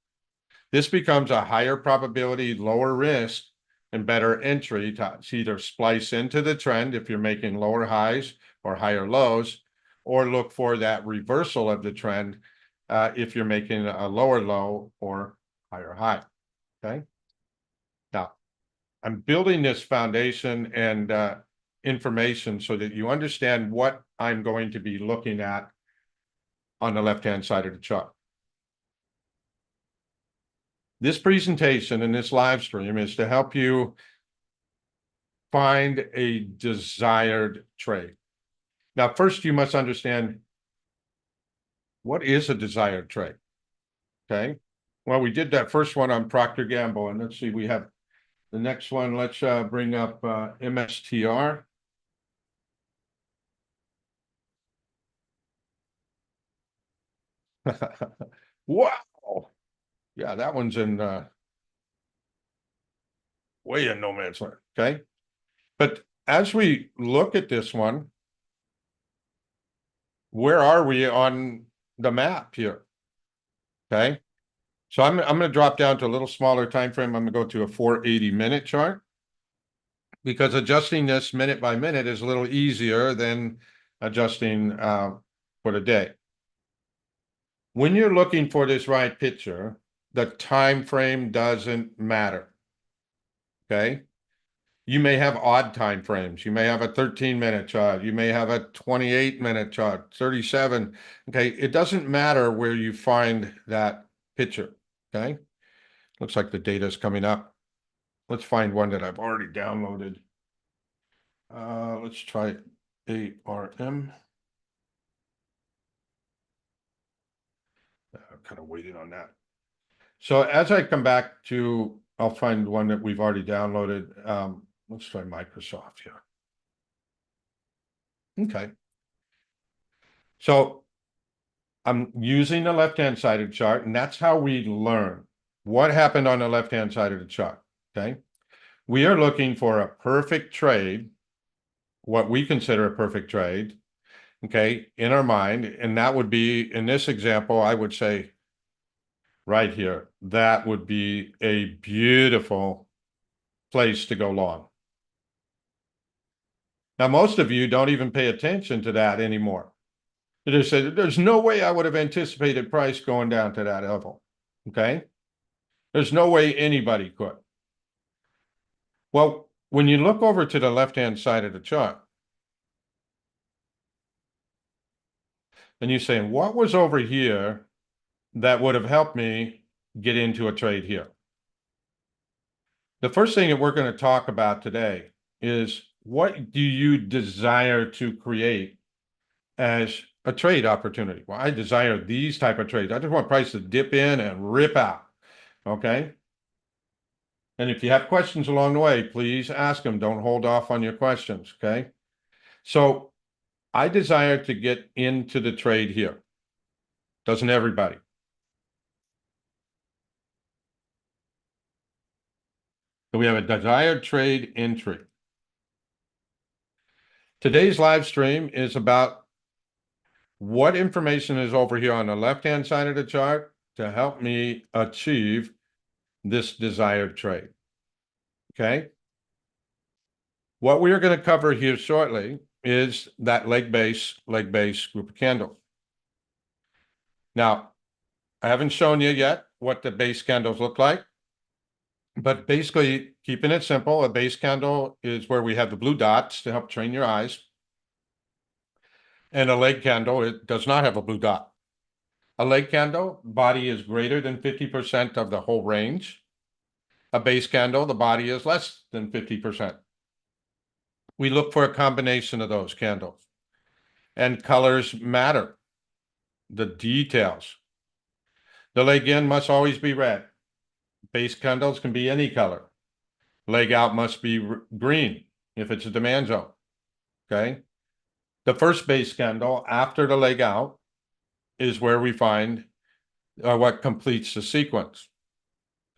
This becomes a higher probability, lower risk, and better entry to either splice into the trend if you're making lower highs or higher lows, or look for that reversal of the trend if you're making a lower low or higher high. Okay. Now, I'm building this foundation and information so that you understand what I'm going to be looking at on the left-hand side of the chart. This presentation and this live stream is to help you find a desired trade. Now, first, you must understand, what is a desired trade? Okay. Well, we did that first one on Procter & Gamble, and let's see, we have the next one. Let's bring up MSTR. Wow. Yeah, that one's in way in no man's land. Okay. But as we look at this one, where are we on the map here? Okay. So I'm gonna drop down to a little smaller time frame. I'm gonna go to a 480-minute chart. Because adjusting this minute by minute is a little easier than adjusting for the day. When you're looking for this right picture, the time frame doesn't matter. Okay? You may have odd time frames. You may have a 13-minute chart. You may have a 28-minute chart, 37. Okay, it doesn't matter where you find that picture. Okay, looks like the data is coming up. Let's find one that I've already downloaded. Let's try ARM. Kind of waiting on that. So as I come back to, I'll find one that we've already downloaded. Let's try Microsoft here. Okay. So I'm using the left-hand side of the chart, and that's how we learn what happened on the left-hand side of the chart. Okay. We are looking for a perfect trade, what we consider a perfect trade, okay, in our mind. And that would be, in this example, I would say right here, that would be a beautiful place to go long. Now, most of you don't even pay attention to that anymore. They just say, there's no way I would have anticipated price going down to that level. Okay. There's no way anybody could. Well, when you look over to the left-hand side of the chart, and you're saying, what was over here that would have helped me get into a trade here? The first thing that we're going to talk about today is, what do you desire to create as a trade opportunity? Well, I desire these type of trades. I just want price to dip in and rip out. Okay. And if you have questions along the way, please ask them. Don't hold off on your questions. Okay. So I desire to get into the trade here. Doesn't everybody? So we have a desired trade entry. Today's live stream is about what information is over here on the left-hand side of the chart to help me achieve this desired trade. Okay. What we are going to cover here shortly is that leg base group of candles. Now, I haven't shown you yet what the base candles look like, but basically, keeping it simple, a base candle is where we have the blue dots to help train your eyes. And a leg candle, it does not have a blue dot. A leg candle, body is greater than 50% of the whole range. A base candle, the body is less than 50%. We look for a combination of those candles. And colors matter. The details. The leg in must always be red. Base candles can be any color. Leg out must be green if it's a demand zone. Okay. The first base candle after the leg out is where we find what completes the sequence.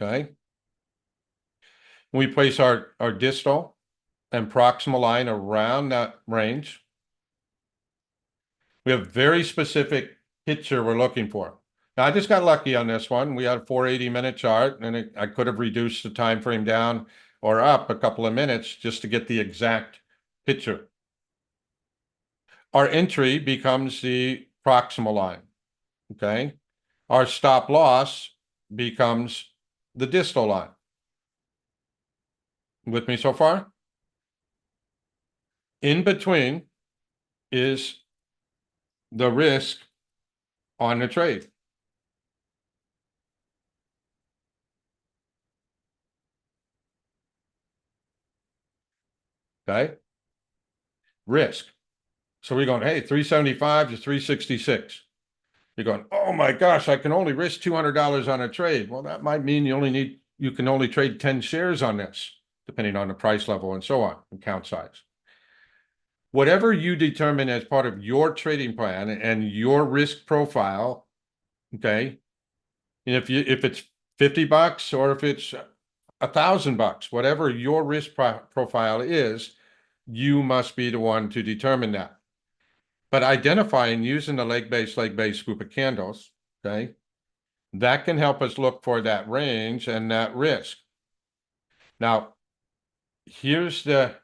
Okay. We place our distal and proximal line around that range. We have very specific picture we're looking for. Now, I just got lucky on this one. We had a 480-minute chart, and I could have reduced the time frame down or up a couple of minutes just to get the exact picture. Our entry becomes the proximal line. Okay. Our stop loss becomes the distal line. With me so far? In between is the risk on the trade. Okay. Risk. So we're going, hey, 375 to 366. You're going, oh my gosh, I can only risk $200 on a trade. Well, that might mean you can only trade 10 shares on this, depending on the price level and so on, and count size. Whatever you determine as part of your trading plan and your risk profile, okay, and if it's $50 or if it's $1,000, whatever your risk profile is, you must be the one to determine that. But identifying using the leg base group of candles, okay, That can help us look for that range and that risk. Now, here's the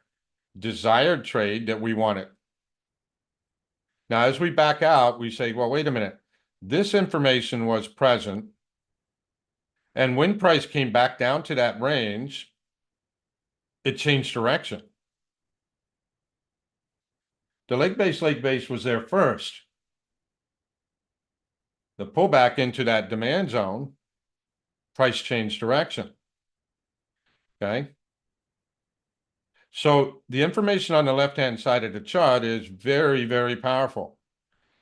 desired trade that we wanted. Now, as we back out, we say, well, wait a minute. This information was present. And when price came back down to that range, it changed direction. The leg base was there first. The pullback into that demand zone, price changed direction. Okay. So the information on the left-hand side of the chart is very, very powerful.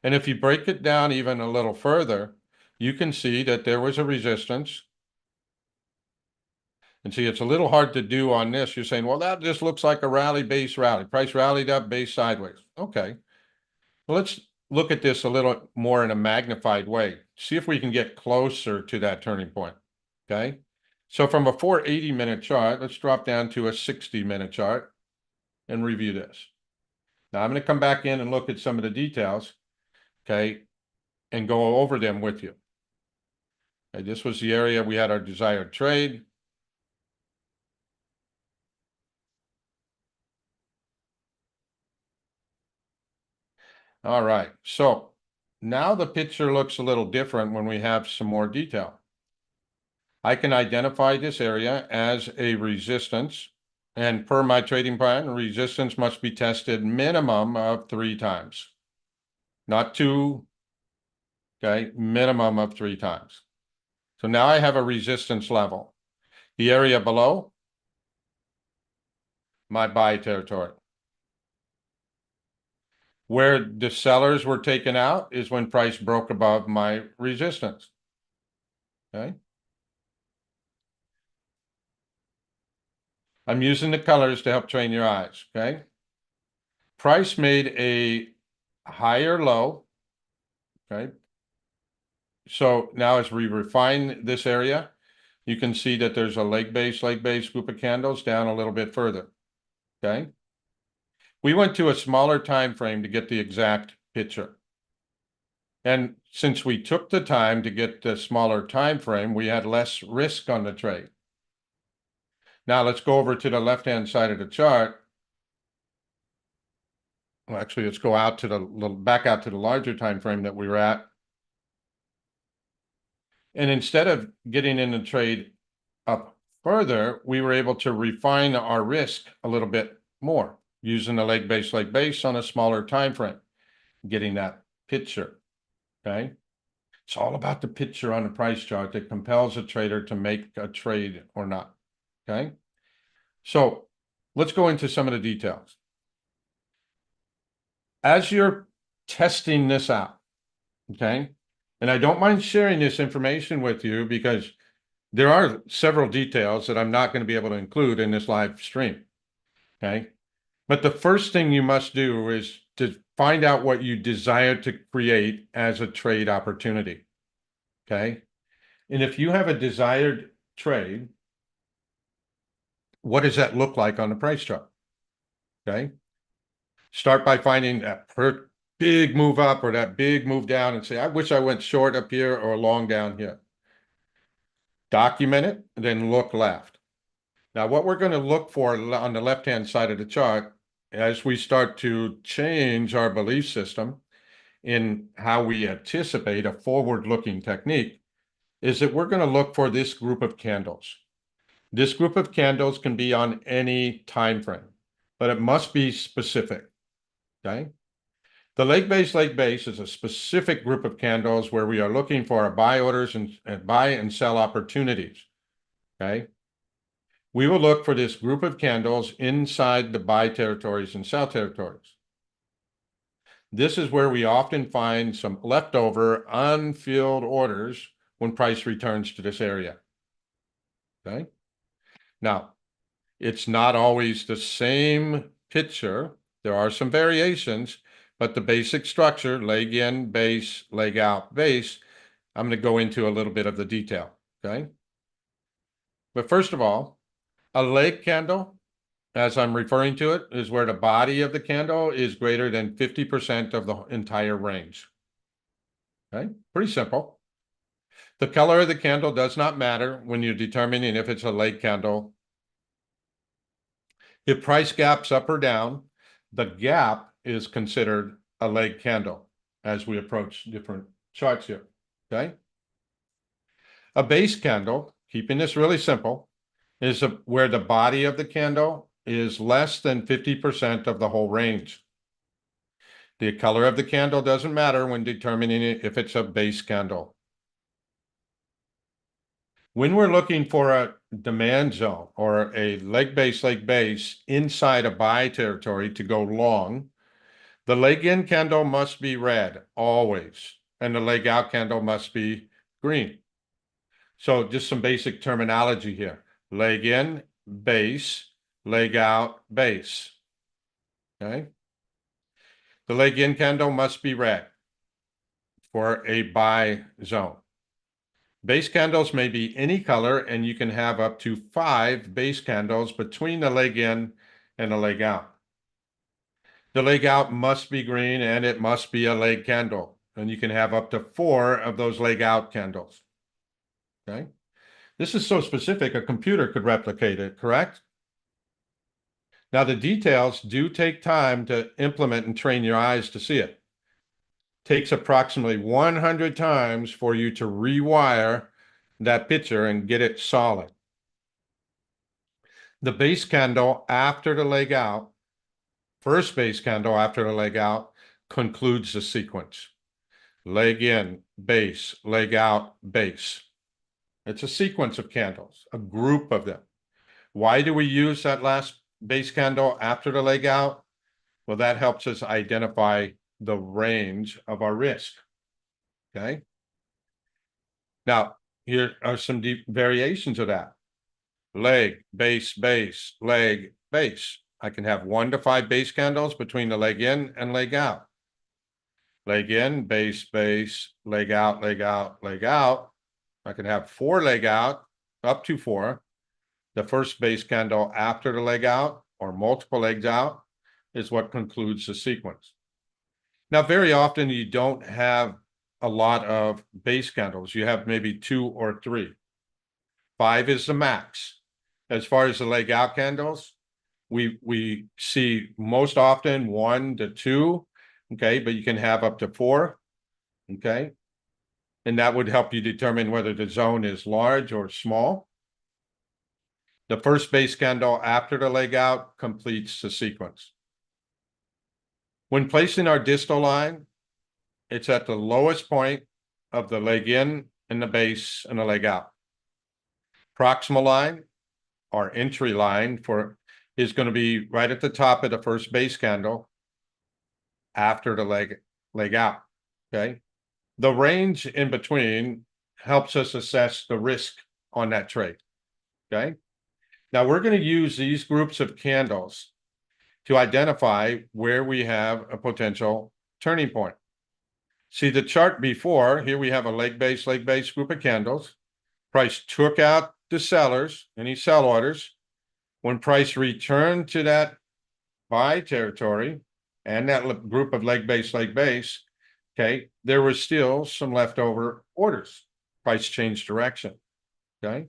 And if you break it down even a little further, you can see that there was a resistance. And see, it's a little hard to do on this. You're saying, well, that just looks like a rally, base rally. Price rallied up, base sideways. Okay. Well, let's look at this a little more in a magnified way. See if we can get closer to that turning point. Okay. So from a 480-minute chart, let's drop down to a 60-minute chart and review this. Now I'm going to come back in and look at some of the details, okay, and go over them with you. Okay, this was the area we had our desired trade. All right, so now the picture looks a little different when we have some more detail. I can identify this area as a resistance, and per my trading plan, resistance must be tested minimum of 3 times. Not 2, okay, minimum of 3 times. So now I have a resistance level. The area below, my buy territory. Where the sellers were taken out is when price broke above my resistance. Okay. I'm using the colors to help train your eyes. Okay. Price made a higher low. Okay. So now as we refine this area, you can see that there's a leg base group of candles down a little bit further. Okay. We went to a smaller time frame to get the exact picture. And since we took the time to get the smaller time frame, we had less risk on the trade. Now let's go over to the left-hand side of the chart. Well, actually, let's go out to the back out to the larger time frame that we were at. And instead of getting in the trade up further, we were able to refine our risk a little bit more using the leg base on a smaller time frame, getting that picture. Okay. It's all about the picture on the price chart that compels a trader to make a trade or not. Okay. So let's go into some of the details. As you're testing this out, okay, and I don't mind sharing this information with you because there are several details that I'm not going to be able to include in this live stream. Okay. But the first thing you must do is to find out what you desire to create as a trade opportunity. Okay. And if you have a desired trade, what does that look like on the price chart? Okay. Start by finding that big move up or that big move down and say, I wish I went short up here or long down here. Document it, and then look left. Now, what we're going to look for on the left-hand side of the chart, as we start to change our belief system in how we anticipate a forward-looking technique, is that we're going to look for this group of candles. This group of candles can be on any time frame, but it must be specific. Okay. The leg base is a specific group of candles where we are looking for buy orders and buy and sell opportunities. Okay. We will look for this group of candles inside the buy territories and sell territories. This is where we often find some leftover unfilled orders when price returns to this area. Okay. Now, it's not always the same picture. There are some variations, but the basic structure, leg in, base, leg out, base, I'm going to go into a little bit of the detail, okay? But first of all, a leg candle, as I'm referring to it, is where the body of the candle is greater than 50% of the entire range. Okay, pretty simple. The color of the candle does not matter when you're determining if it's a leg candle. If price gaps up or down, the gap is considered a leg candle as we approach different charts here, okay? A base candle, keeping this really simple, is where the body of the candle is less than 50% of the whole range. The color of the candle doesn't matter when determining if it's a base candle. When we're looking for a demand zone or a leg base inside a buy territory to go long, the leg in candle must be red always, and the leg out candle must be green. So just some basic terminology here. Leg in, base, leg out, base. Okay. The leg in candle must be red for a buy zone. Base candles may be any color, and you can have up to 5 base candles between the leg in and the leg out. The leg out must be green, and it must be a leg candle, and you can have up to 4 of those leg out candles. Okay. This is so specific, a computer could replicate it, correct? Now, the details do take time to implement and train your eyes to see it. Takes approximately 100 times for you to rewire that picture and get it solid. The base candle after the leg out, first base candle after the leg out, concludes the sequence. Leg in, base, leg out, base. It's a sequence of candles, a group of them. Why do we use that last base candle after the leg out? Well, that helps us identify the range of our risk. Okay. Now, here are some deep variations of that. Leg, base, base, leg, base. I can have 1 to 5 base candles between the leg in and leg out. Leg in, base, base, leg out, leg out, leg out. I can have 4 leg out, up to 4. The first base candle after the leg out or multiple legs out is what concludes the sequence. Now, very often you don't have a lot of base candles. You have maybe 2 or 3. 5 is the max. As far as the leg out candles, we see most often 1 to 2, okay, but you can have up to 4, okay? And that would help you determine whether the zone is large or small. The first base candle after the leg out completes the sequence. When placing our distal line, it's at the lowest point of the leg in and the base and the leg out. Proximal line, our entry line is going to be right at the top of the first base candle after the leg out. Okay. The range in between helps us assess the risk on that trade. Okay. Now we're going to use these groups of candles to identify where we have a potential turning point. See the chart before, here we have a leg base group of candles. Price took out the sellers, any sell orders. When price returned to that buy territory and that group of leg base, okay, there was still some leftover orders. Price changed direction, okay?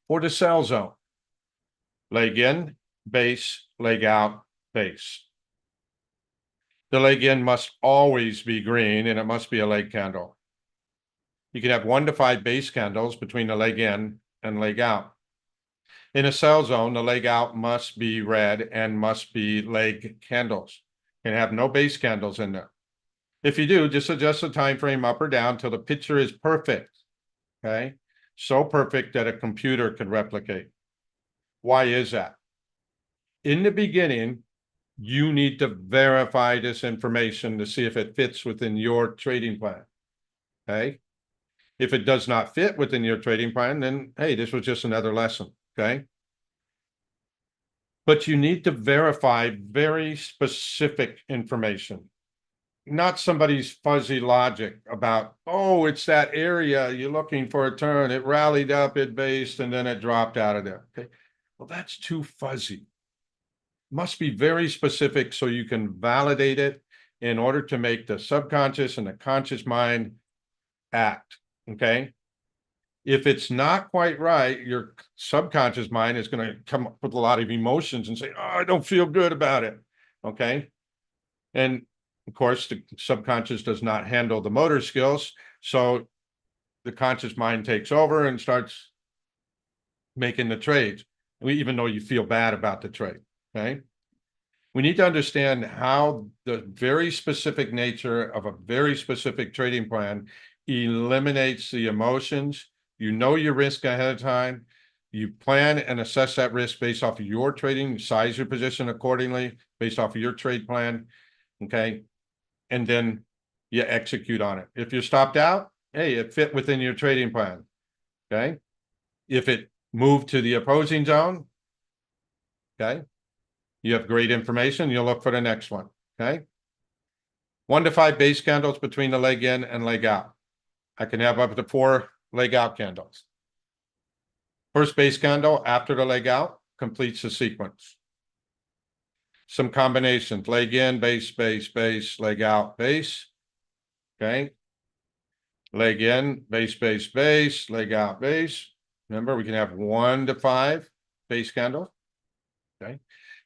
For the sell zone, leg in, base, leg out, base. The leg in must always be green and it must be a leg candle. You can have 1 to 5 base candles between the leg in and leg out. In a sell zone, the leg out must be red and must be leg candles. You can have no base candles in there. If you do, just adjust the time frame up or down till the picture is perfect. Okay, so perfect that a computer could replicate. Why is that? In the beginning, you need to verify this information to see if it fits within your trading plan. Okay. If it does not fit within your trading plan, then hey, this was just another lesson. Okay. But you need to verify very specific information, not somebody's fuzzy logic about, oh, it's that area you're looking for a turn. It rallied up, it based, and then it dropped out of there. Okay. Well, that's too fuzzy. Must be very specific so you can validate it in order to make the subconscious and the conscious mind act Okay. If it's not quite right, your subconscious mind is going to come up with a lot of emotions and say, "Oh, I don't feel good about it." Okay. And of course, the subconscious does not handle the motor skills. So the conscious mind takes over and starts making the trades, even though you feel bad about the trade. Okay. We need to understand how the very specific nature of a very specific trading plan eliminates the emotions. You know your risk ahead of time. You plan and assess that risk based off of your trading, size your position accordingly, based off of your trade plan. Okay. And then you execute on it. If you're stopped out, hey, it fit within your trading plan. Okay. If it moved to the opposing zone, okay, you have great information. You'll look for the next one. Okay. 1 to 5 base candles between the leg in and leg out. I can have up to 4 leg out candles. First base candle after the leg out completes the sequence. Some combinations: leg in, base, base, base, leg out, base. Okay. Leg in, base, base, base, leg out, base. Remember, we can have 1 to 5 base candles. Okay.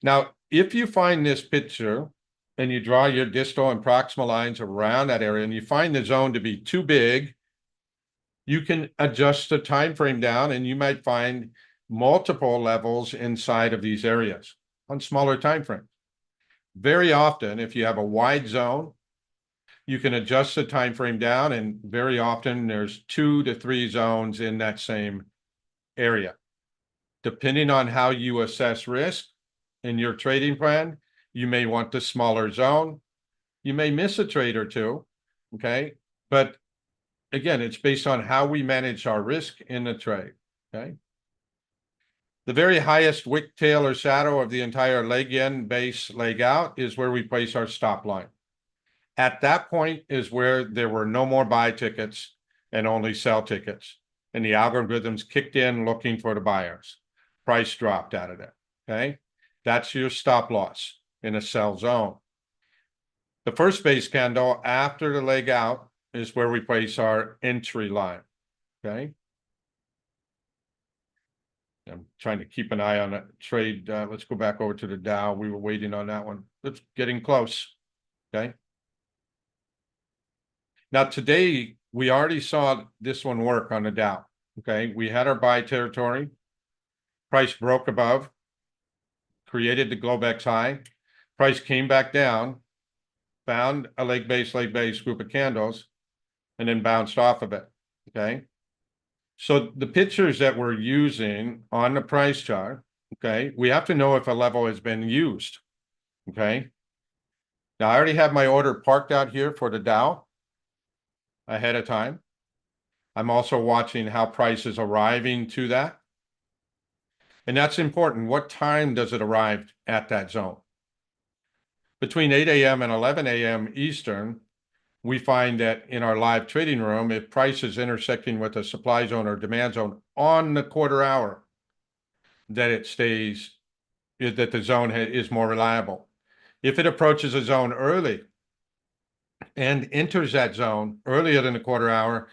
Now, if you find this picture and you draw your distal and proximal lines around that area and you find the zone to be too big, you can adjust the time frame down and you might find multiple levels inside of these areas on smaller time frames. Very often, if you have a wide zone, you can adjust the time frame down, and very often there's 2 to 3 zones in that same area. Depending on how you assess risk in your trading plan, you may want the smaller zone. You may miss a trade or two, okay? But again, it's based on how we manage our risk in the trade, okay? The very highest wick, tail, or shadow of the entire leg in, base, leg out is where we place our stop line. At that point is where there were no more buy tickets and only sell tickets. And the algorithms kicked in looking for the buyers. Price dropped out of there, okay? That's your stop loss in a sell zone. The first base candle after the leg out is where we place our entry line, okay? I'm trying to keep an eye on that trade. Let's go back over to the Dow. We were waiting on that one. It's getting close, okay? Now today, we already saw this one work on the Dow, okay? We had our buy territory. Price broke above, created the Globex high. Price came back down, found a leg base group of candles, and then bounced off of it, okay? So the pictures that we're using on the price chart, okay, we have to know if a level has been used, okay? Now I already have my order parked out here for the Dow ahead of time. I'm also watching how price is arriving to that. And that's important. What time does it arrive at that zone? Between 8 a.m. and 11 a.m. Eastern, we find that in our live trading room, if price is intersecting with a supply zone or demand zone on the quarter hour, that it stays, that the zone is more reliable. If it approaches a zone early and enters that zone earlier than the quarter hour,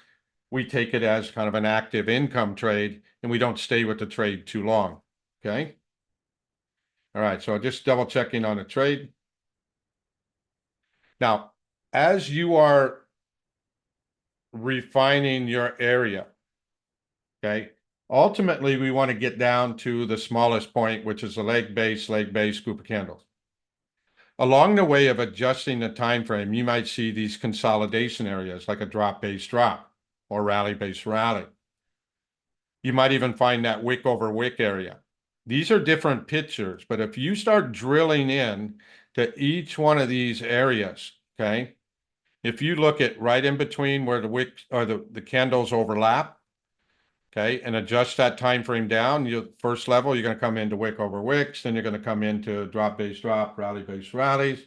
we take it as kind of an active income trade and we don't stay with the trade too long, okay? All right, so just double checking on the trade. Now, as you are refining your area, okay, ultimately we want to get down to the smallest point, which is the leg base group of candles. Along the way of adjusting the time frame, you might see these consolidation areas like a drop base drop or rally base rally. You might even find that wick over wick area. These are different pictures, but if you start drilling in to each one of these areas, okay, if you look at right in between where the wick or the candles overlap, okay, and adjust that time frame down, first level, you're going to come into wick over wicks, then you're going to come into drop base drop, rally base rallies.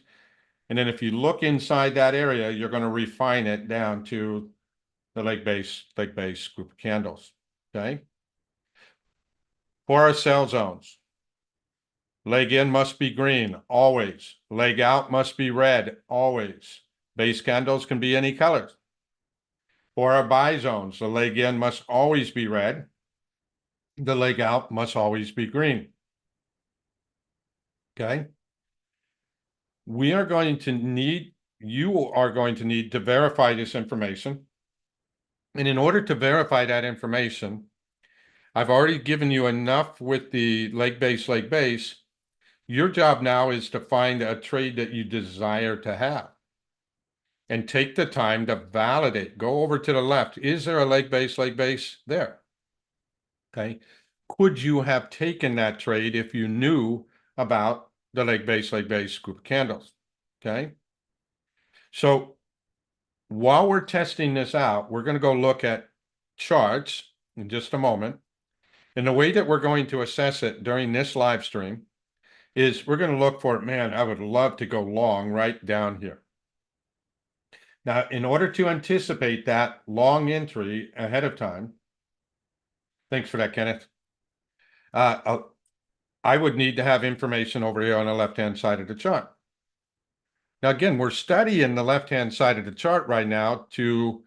And then if you look inside that area, you're going to refine it down to the leg base group of candles, okay? For our sell zones, leg in must be green, always. Leg out must be red, always. Base candles can be any colors. For our buy zones, the leg in must always be red. The leg out must always be green. Okay. You are going to need to verify this information. And in order to verify that information, I've already given you enough with the leg base. Your job now is to find a trade that you desire to have and take the time to validate. Go over to the left. Is there a leg base there? Okay. Could you have taken that trade if you knew about the leg base group of candles? Okay. So while we're testing this out, we're going to go look at charts in just a moment. And the way that we're going to assess it during this live stream is we're going to look for, man, I would love to go long right down here. Now, in order to anticipate that long entry ahead of time, thanks for that, Kenneth. I would need to have information over here on the left-hand side of the chart. Now, again, we're studying the left-hand side of the chart right now to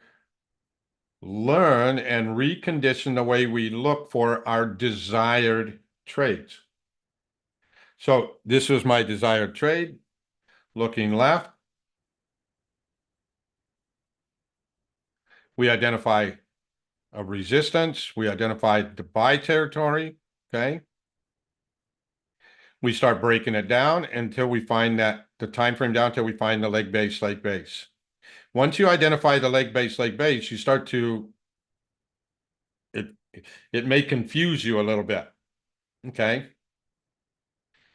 learn and recondition the way we look for our desired trades. So this was my desired trade. Looking left, we identify a resistance. We identify the buy territory, okay? We start breaking it down until we find that the time frame down till we find the leg base. Once you identify the leg base, you start to, it may confuse you a little bit, okay?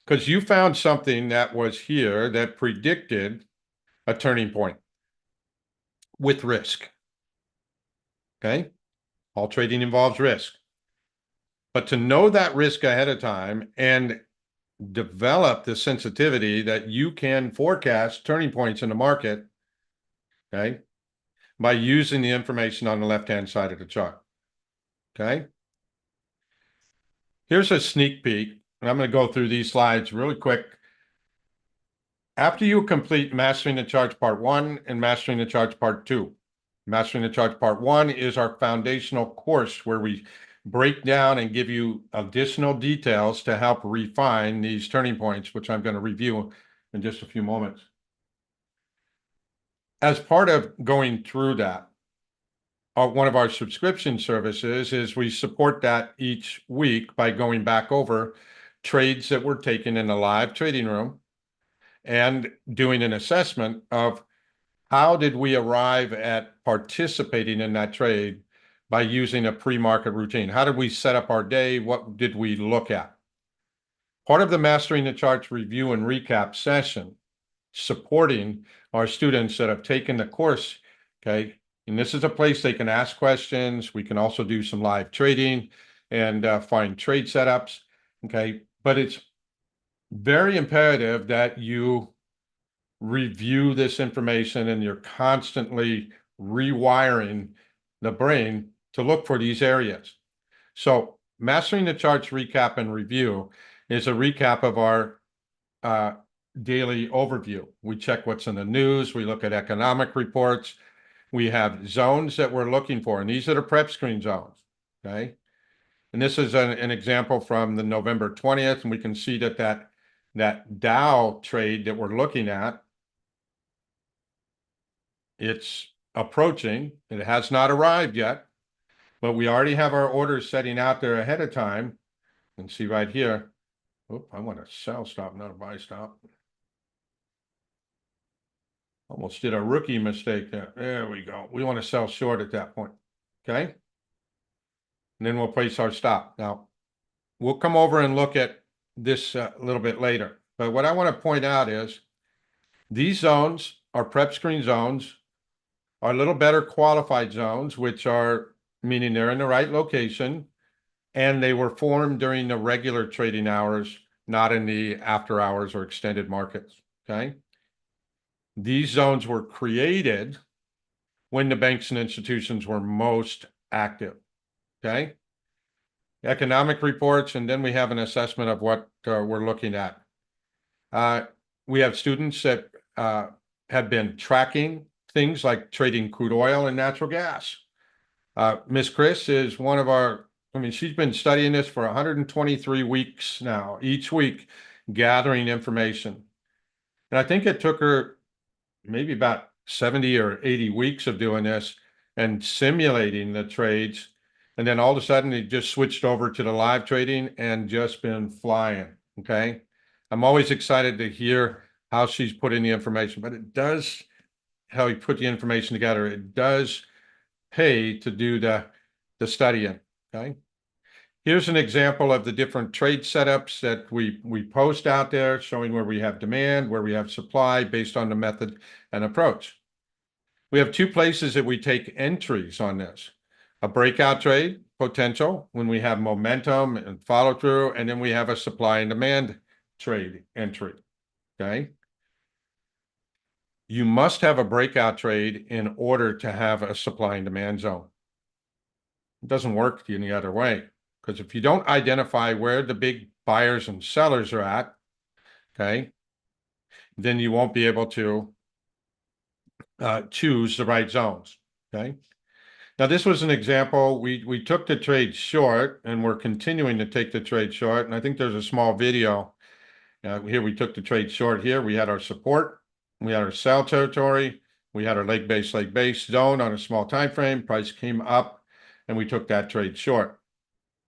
Because you found something that was here that predicted a turning point with risk, okay? All trading involves risk. But to know that risk ahead of time and develop the sensitivity that you can forecast turning points in the market, okay, by using the information on the left-hand side of the chart, okay? Here's a sneak peek, and I'm going to go through these slides really quick. After you complete Mastering the Charts Part 1 and Mastering the Charts Part 2, Mastering the Charts Part 1 is our foundational course where we break down and give you additional details to help refine these turning points, which I'm going to review in just a few moments. As part of going through that, one of our subscription services is we support that each week by going back over trades that were taken in the live trading room and doing an assessment of how did we arrive at participating in that trade by using a pre-market routine? How did we set up our day? What did we look at? Part of the Mastering the Charts review and recap session, supporting our students that have taken the course, okay? And this is a place they can ask questions. We can also do some live trading and find trade setups, okay? But it's very imperative that you review this information and you're constantly rewiring the brain to look for these areas. So Mastering the Charts recap and review is a recap of our daily overview. We check what's in the news. We look at economic reports. We have zones that we're looking for, and these are the prep screen zones, okay? And this is an example from the November 20th, and we can see that Dow trade that we're looking at, it's approaching. It has not arrived yet, but we already have our orders setting out there ahead of time. You can see right here. Oh, I want a sell stop, not a buy stop. Almost did a rookie mistake there. There we go. We want to sell short at that point, okay? And then we'll place our stop. Now, we'll come over and look at this a little bit later. But what I want to point out is these zones are prep screen zones, are a little better qualified zones, which are meaning they're in the right location, and they were formed during the regular trading hours, not in the after hours or extended markets, okay? These zones were created when the banks and institutions were most active, okay? Economic reports, and then we have an assessment of what we're looking at. We have students that have been tracking things like trading crude oil and natural gas, Miss Chris is one of our, I mean, she's been studying this for 123 weeks now, each week, gathering information. And I think it took her maybe about 70 or 80 weeks of doing this and simulating the trades. And then all of a sudden it just switched over to the live trading and just been flying. Okay. I'm always excited to hear how she's putting the information, but it does, how you put the information together, it does pay to do the studying. Okay. Here's an example of the different trade setups that we post out there, showing where we have demand, where we have supply based on the method and approach. We have two places that we take entries on this. A breakout trade potential when we have momentum and follow through, and then we have a supply and demand trade entry. Okay. You must have a breakout trade in order to have a supply and demand zone. It doesn't work any other way. Because if you don't identify where the big buyers and sellers are at, okay, then you won't be able to choose the right zones. Okay. Now, this was an example. We took the trade short, and we're continuing to take the trade short. And I think there's a small video. Here we took the trade short here. We had our support. We had our sell territory. We had our leg base zone on a small time frame. Price came up, and we took that trade short.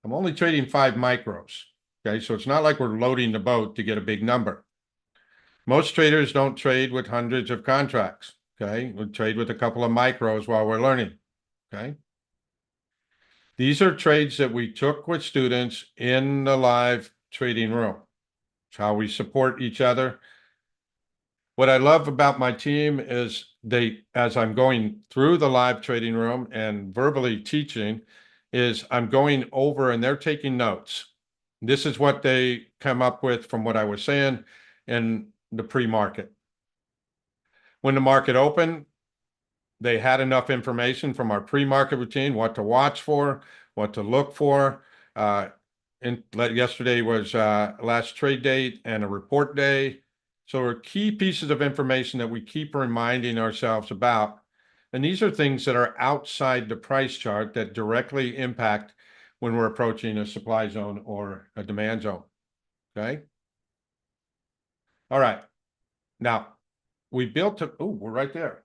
I'm only trading 5 micros. Okay, so it's not like we're loading the boat to get a big number. Most traders don't trade with hundreds of contracts. Okay, we trade with a couple of micros while we're learning. Okay. These are trades that we took with students in the live trading room. It's how we support each other. What I love about my team is as I'm going through the live trading room and verbally teaching, is I'm going over and they're taking notes. This is what they come up with from what I was saying in the pre-market. When the market opened, they had enough information from our pre-market routine, what to watch for, what to look for. Yesterday was last trade date and a report day. So are key pieces of information that we keep reminding ourselves about. And these are things that are outside the price chart that directly impact when we're approaching a supply zone or a demand zone. Okay. All right. Now we built to, oh, we're right there.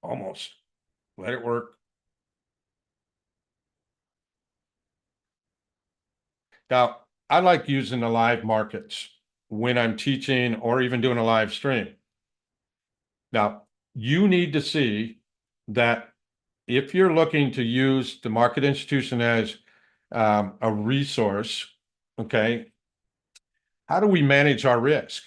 Almost. Let it work. Now, I like using the live markets when I'm teaching or even doing a live stream. Now, you need to see that if you're looking to use the market institution as a resource, okay, how do we manage our risk?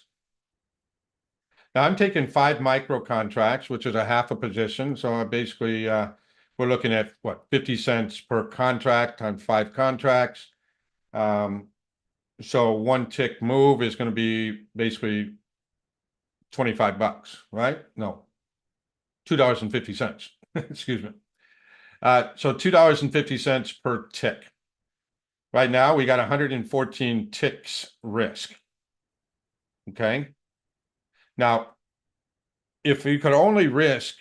Now, I'm taking 5 micro contracts, which is a half a position. So basically, we're looking at what, 50 cents per contract times 5 contracts. So one tick move is going to be basically 25 bucks, right? No, $2.50. Excuse me. So $2.50 per tick. Right now, we got 114 ticks risk. Okay. Now, if you could only risk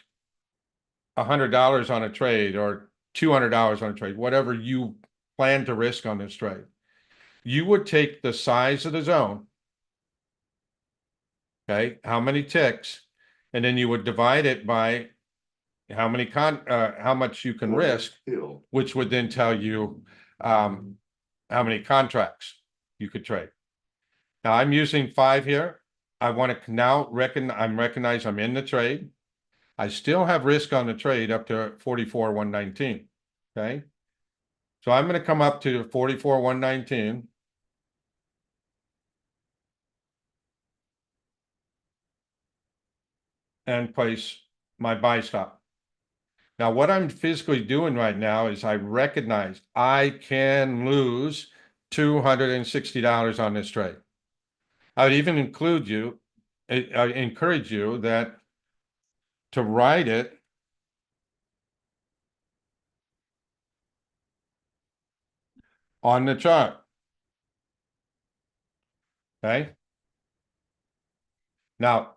$100 on a trade or $200 on a trade, whatever you plan to risk on this trade, you would take the size of the zone, okay, how many ticks, and then you would divide it by how much you can risk, which would then tell you how many contracts you could trade. Now I'm using 5 here. I want to now recognize I'm in the trade. I still have risk on the trade up to 44,119. Okay. So I'm going to come up to 44,119. And place my buy stop. Now, what I'm physically doing right now is I recognize I can lose $260 on this trade. I would even encourage you that to write it on the chart. Okay. Now,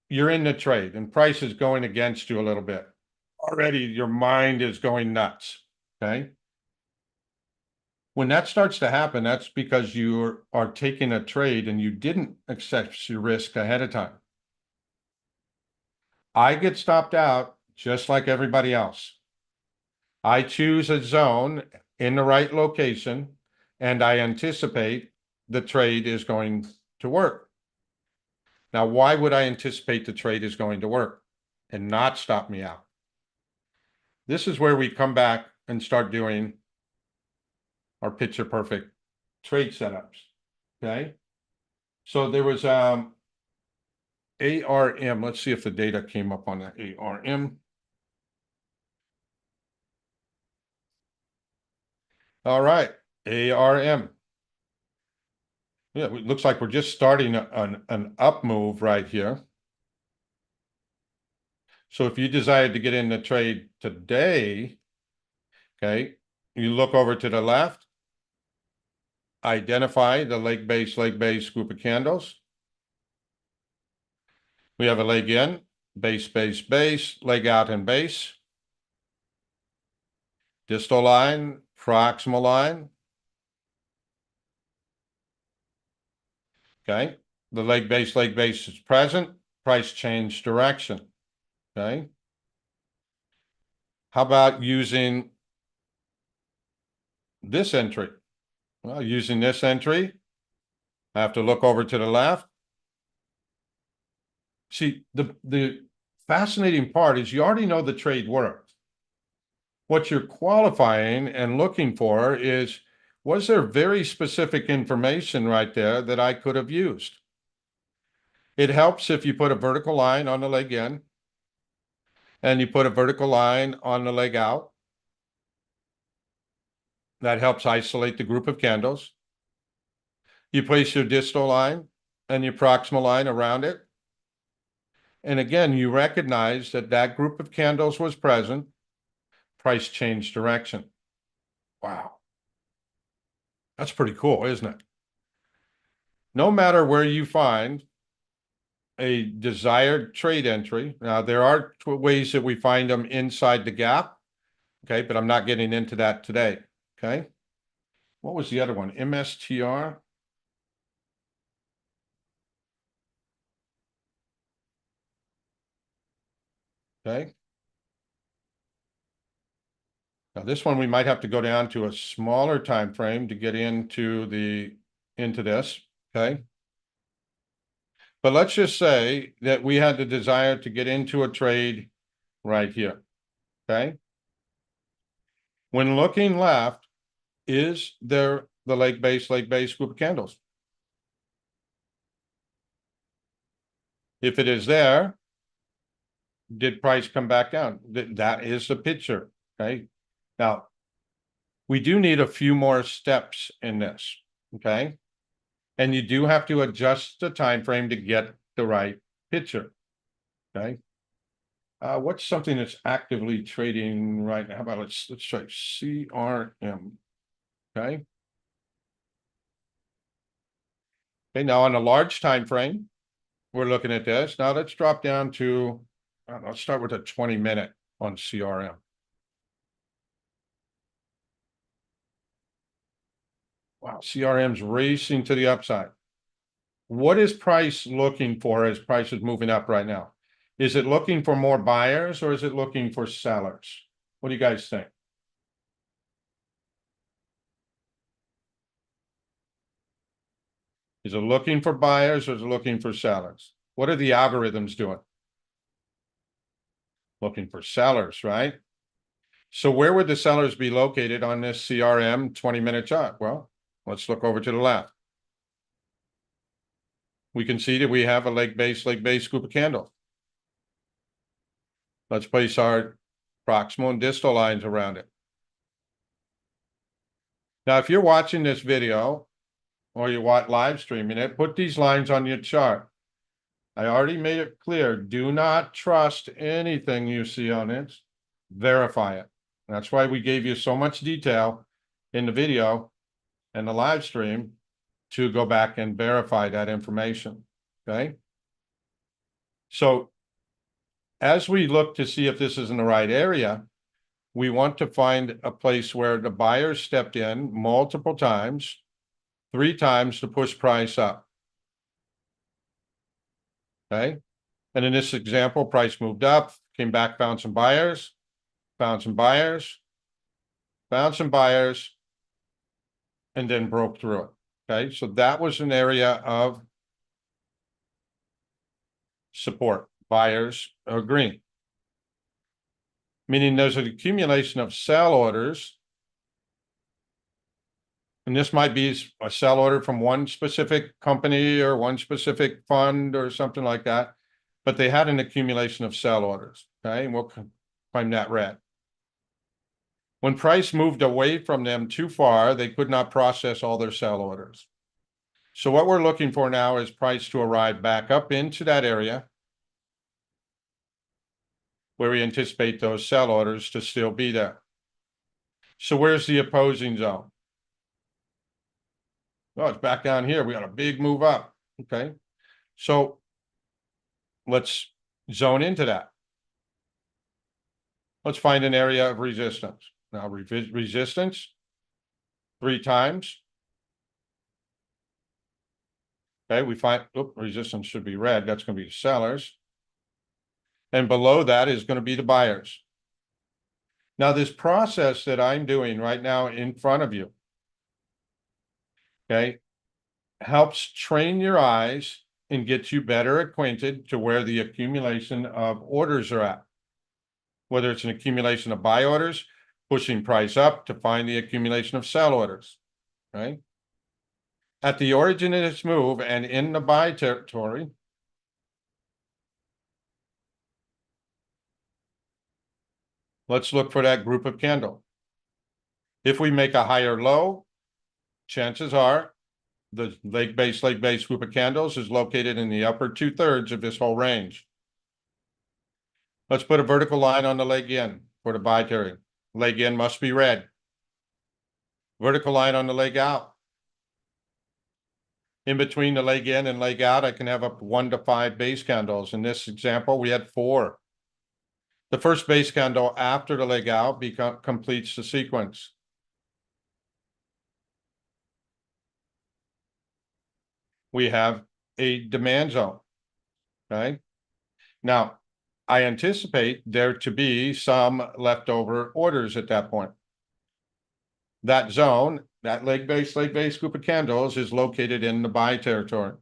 you're in the trade and price is going against you a little bit. already your mind is going nuts, okay? When that starts to happen, that's because you are taking a trade and you didn't accept your risk ahead of time. I get stopped out just like everybody else. I choose a zone in the right location and I anticipate the trade is going to work. Now, why would I anticipate the trade is going to work and not stop me out? This is where we come back and start doing our picture perfect trade setups. Okay. So there was ARM. Let's see if the data came up on that ARM. All right, ARM. Yeah, it looks like we're just starting an up move right here. So if you decided to get in the trade today, okay, you look over to the left, identify the leg base group of candles. We have a leg in, base, leg out and base. Distal line, proximal line. Okay, the leg base is present, price change direction. Okay. How about using this entry? Well, using this entry, I have to look over to the left. See, the fascinating part is you already know the trade works. What you're qualifying and looking for is, was there very specific information right there that I could have used? It helps if you put a vertical line on the leg in and you put a vertical line on the leg out. That helps isolate the group of candles. You place your distal line and your proximal line around it. And again, you recognize that that group of candles was present, price change direction. Wow. That's pretty cool, isn't it? No matter where you find a desired trade entry, now there are ways that we find them inside the gap, okay, but I'm not getting into that today, okay? What was the other one? MSTR? Okay. Now this one we might have to go down to a smaller time frame to get into this, okay? But let's just say that we had the desire to get into a trade right here, okay? When looking left, is there the leg base group of candles? If it is there, did price come back down? That is the picture, okay? Now, we do need a few more steps in this, okay? And you do have to adjust the time frame to get the right picture, okay? What's something that's actively trading right now? How about let's try CRM, okay? Okay, now on a large time frame, we're looking at this. Now let's drop down to, let's start with a 20-minute on CRM. Wow, CRM's racing to the upside. What is price looking for as price is moving up right now? Is it looking for more buyers or is it looking for sellers? What do you guys think? Is it looking for buyers or is it looking for sellers? What are the algorithms doing? Looking for sellers, right? So where would the sellers be located on this CRM 20-minute chart? Well, let's look over to the left. We can see that we have a leg base group of candles. Let's place our proximal and distal lines around it. Now, if you're watching this video or you watch live streaming it, put these lines on your chart. I already made it clear, do not trust anything you see on it. Verify it. That's why we gave you so much detail in the video and the live stream to go back and verify that information, okay? So as we look to see if this is in the right area, we want to find a place where the buyers stepped in multiple times, 3 times to push price up. Okay, and in this example, price moved up, came back, found some buyers, found some buyers, found some buyers, and then broke through it. Okay, so that was an area of support, buyers agreeing. Meaning there's an accumulation of sell orders. And this might be a sell order from one specific company or one specific fund or something like that. But they had an accumulation of sell orders, okay? And we'll find that red. When price moved away from them too far, they could not process all their sell orders. So what we're looking for now is price to arrive back up into that area where we anticipate those sell orders to still be there. So where's the opposing zone? Oh, it's back down here. We got a big move up. Okay. So let's zone into that. Let's find an area of resistance. Now, resistance 3 times. Okay, we find resistance should be red. That's going to be sellers. And below that is going to be the buyers. Now, this process that I'm doing right now in front of you, okay, helps train your eyes and get you better acquainted to where the accumulation of orders are at. Whether it's an accumulation of buy orders, pushing price up to find the accumulation of sell orders, right? At the origin of this move and in the buy territory, let's look for that group of candle. If we make a higher low, chances are the leg base group of candles is located in the upper 2/3 of this whole range. Let's put a vertical line on the leg in for the buy territory. Leg in must be red. Vertical line on the leg out. In between the leg in and leg out, I can have up 1 to 5 base candles. In this example, we had 4. The first base candle after the leg out completes the sequence. We have a demand zone. Okay. Now, I anticipate there to be some leftover orders at that point. That zone, that leg base group of candles is located in the buy territory.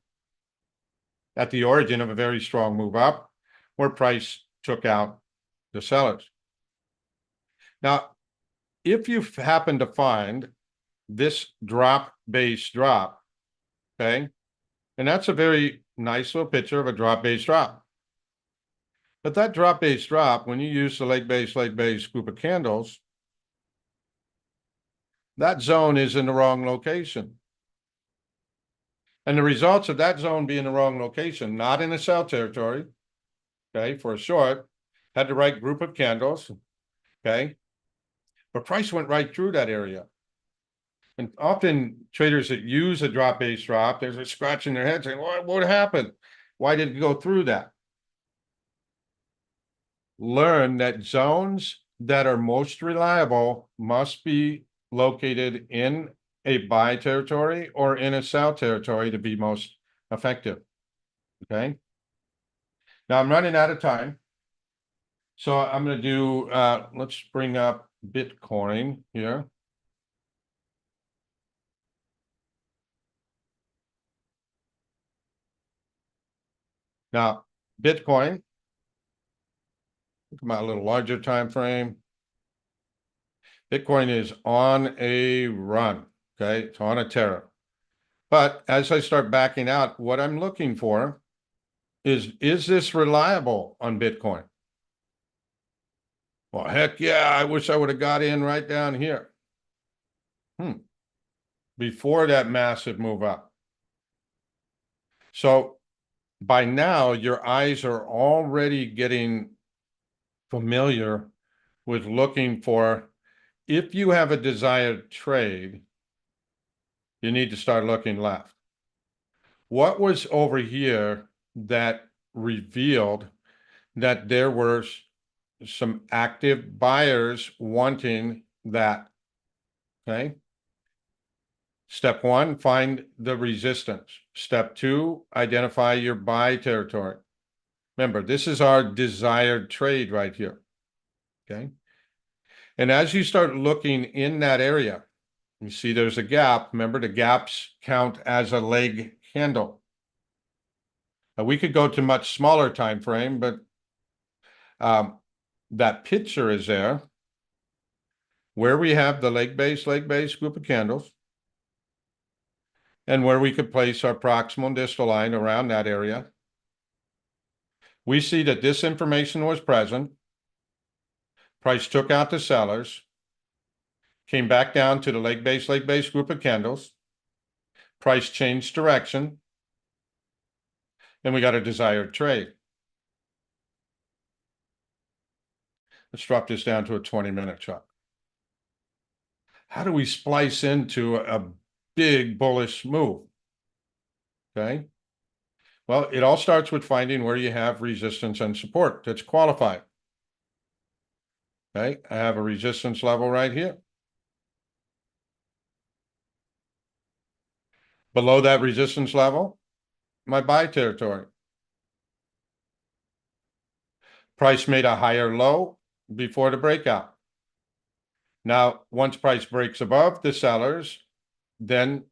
At the origin of a very strong move up, where price took out the sellers. Now, if you happen to find this base drop, okay, and that's a very nice little picture of a base drop. But that base drop, when you use the leg base group of candles, that zone is in the wrong location. And the results of that zone being in the wrong location, not in the sell territory, okay, for a short, had the right group of candles, okay, but price went right through that area. And often traders that use a base drop, they're scratching their head saying, what happened? Why did it go through that? Learn that zones that are most reliable must be located in a buy territory or in a sell territory to be most effective. Okay. Now I'm running out of time. So I'm going to do, let's bring up Bitcoin here. Now, Bitcoin, come out a little larger time frame. Bitcoin is on a run, okay? It's on a tear. But as I start backing out, what I'm looking for is this reliable on Bitcoin? Well, heck yeah, I wish I would have got in right down here. Before that massive move up. So by now, your eyes are already getting familiar with looking for, if you have a desired trade, you need to start looking left. What was over here that revealed that there were some active buyers wanting that. Okay. Step one, find the resistance. Step two, identify your buy territory. Remember, this is our desired trade right here. Okay. And as you start looking in that area, you see there's a gap. Remember, the gaps count as a leg candle. Now, we could go to much smaller time frame, but that picture is there where we have the leg base group of candles, and where we could place our proximal and distal line around that area. We see that this information was present. Price took out the sellers, came back down to the leg base group of candles. Price changed direction, and we got a desired trade. Let's drop this down to a 20-minute chart. How do we splice into a big bullish move? Okay. Well, it all starts with finding where you have resistance and support that's qualified. Okay. I have a resistance level right here. Below that resistance level, my buy territory. Price made a higher low before the breakout. Now, once price breaks above the sellers, then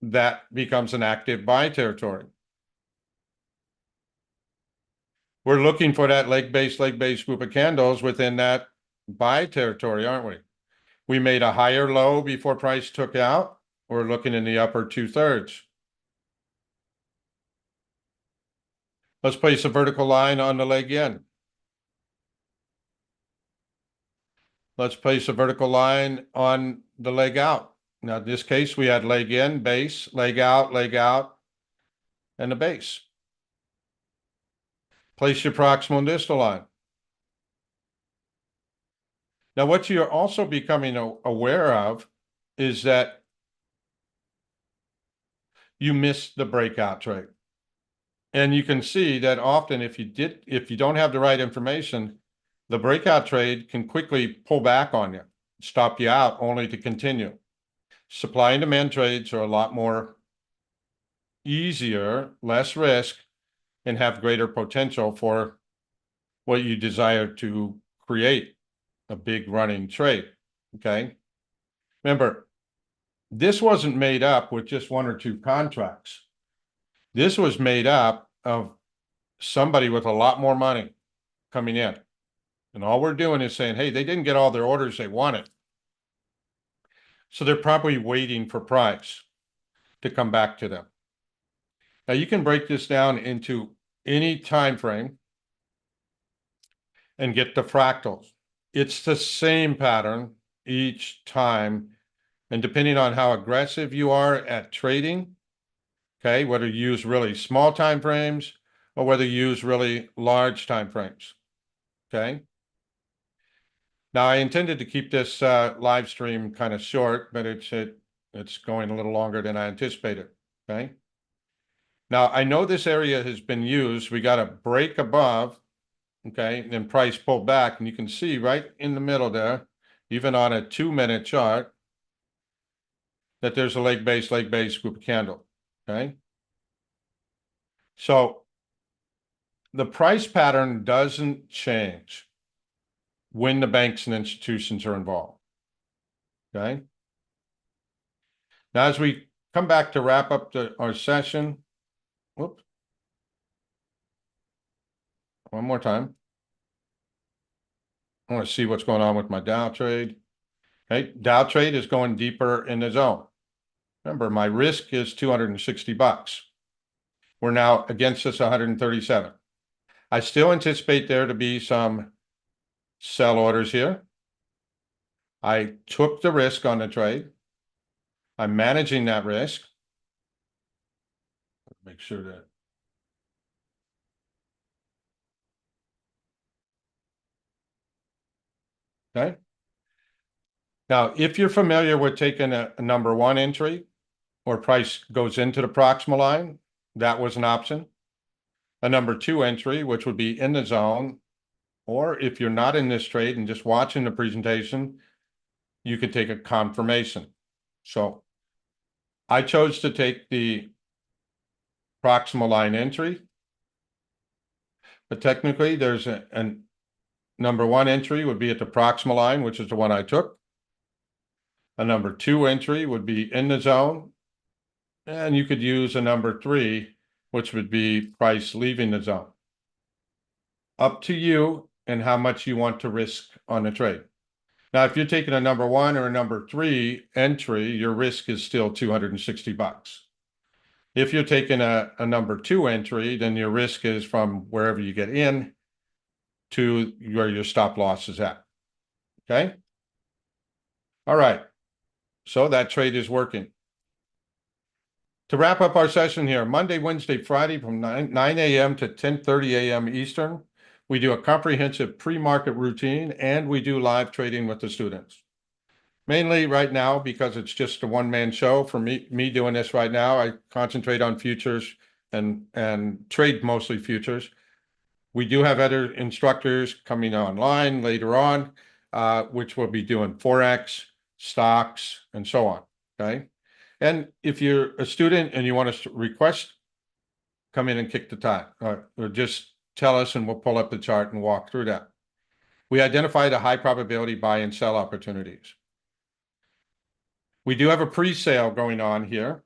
that becomes an active buy territory. We're looking for that leg base group of candles within that buy territory, aren't we? We made a higher low before price took out. We're looking in the upper 2/3. Let's place a vertical line on the leg in. Let's place a vertical line on the leg out. Now, in this case, we had leg in, base, leg out, and the base. Place your proximal and distal line. Now, what you're also becoming aware of is that you missed the breakout trade. And you can see that often if you don't have the right information, the breakout trade can quickly pull back on you, stop you out only to continue. Supply and demand trades are a lot more easier, less risk, and have greater potential for what you desire to create, a big running trade. Okay. Remember, this wasn't made up with just one or two contracts. This was made up of somebody with a lot more money coming in. And all we're doing is saying, hey, they didn't get all their orders they wanted. So they're probably waiting for price to come back to them. Now you can break this down into any time frame and get the fractals. It's the same pattern each time. And depending on how aggressive you are at trading, okay, whether you use really small time frames or whether you use really large time frames, okay? Now, I intended to keep this live stream kind of short, but it's going a little longer than I anticipated, okay? Now, I know this area has been used. We got a break above, okay, and then price pulled back, and you can see right in the middle there, even on a 2-minute chart, that there's a leg base group of candle, okay? So the price pattern doesn't change when the banks and institutions are involved, okay? Now, as we come back to wrap up our session, whoops, one more time. I want to see what's going on with my Dow trade. Okay, Dow trade is going deeper in the zone. Remember, my risk is $260. We're now against this 137. I still anticipate there to be some sell orders here. I took the risk on the trade. I'm managing that risk. Make sure that. Okay. Now, if you're familiar with taking a number one entry or price goes into the proximal line, that was an option. A number two entry, which would be in the zone, or if you're not in this trade and just watching the presentation, you could take a confirmation. So I chose to take the proximal line entry, but technically there's a number one entry would be at the proximal line, which is the one I took. A number two entry would be in the zone. And you could use a number three, which would be price leaving the zone. Up to you and how much you want to risk on the trade. Now, if you're taking a number one or a number three entry, your risk is still $260. If you're taking a number two entry, then your risk is from wherever you get in to where your stop loss is at. Okay. All right. So that trade is working. To wrap up our session here, Monday, Wednesday, Friday from 9 a.m. to 10:30 a.m. Eastern, we do a comprehensive pre-market routine and we do live trading with the students. Mainly right now, because it's just a one-man show for me doing this right now, I concentrate on futures and trade mostly futures. We do have other instructors coming online later on, which will be doing Forex, stocks, and so on, okay? And if you're a student and you want us to request, come in and kick the tire, or just tell us and we'll pull up the chart and walk through that. We identify the high probability buy and sell opportunities. We do have a pre-sale going on here,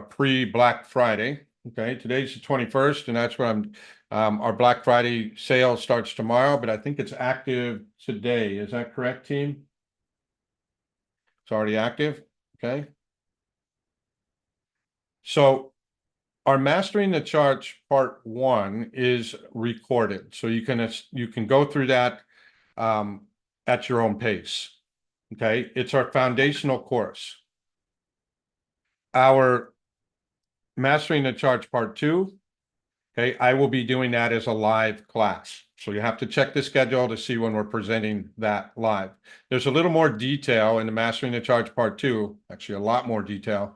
pre-Black Friday. Okay, today's the 21st, and that's when our Black Friday sale starts tomorrow, but I think it's active today. Is that correct, team? It's already active. Okay. So our Mastering the Charts part 1 is recorded, so you can go through that at your own pace. Okay, it's our foundational course. Our Mastering the Charts part 2, okay, I will be doing that as a live class. So you have to check the schedule to see when we're presenting that live. There's a little more detail in the Mastering the Charts part 2, actually a lot more detail,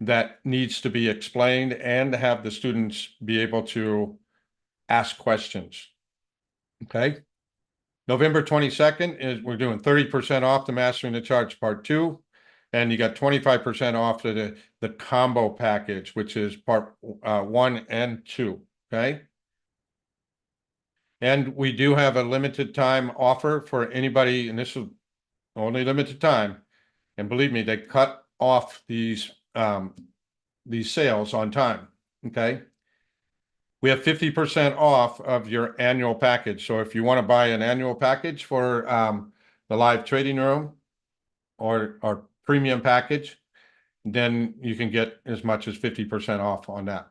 that needs to be explained and have the students be able to ask questions. Okay. November 22nd is we're doing 30% off the Mastering the Charts part 2. And you got 25% off to the combo package, which is part 1 and 2. Okay. And we do have a limited time offer for anybody, and this is only limited time. And believe me, they cut off these sales on time. Okay. We have 50% off of your annual package. So if you want to buy an annual package for the live trading room or our premium package, then you can get as much as 50% off on that.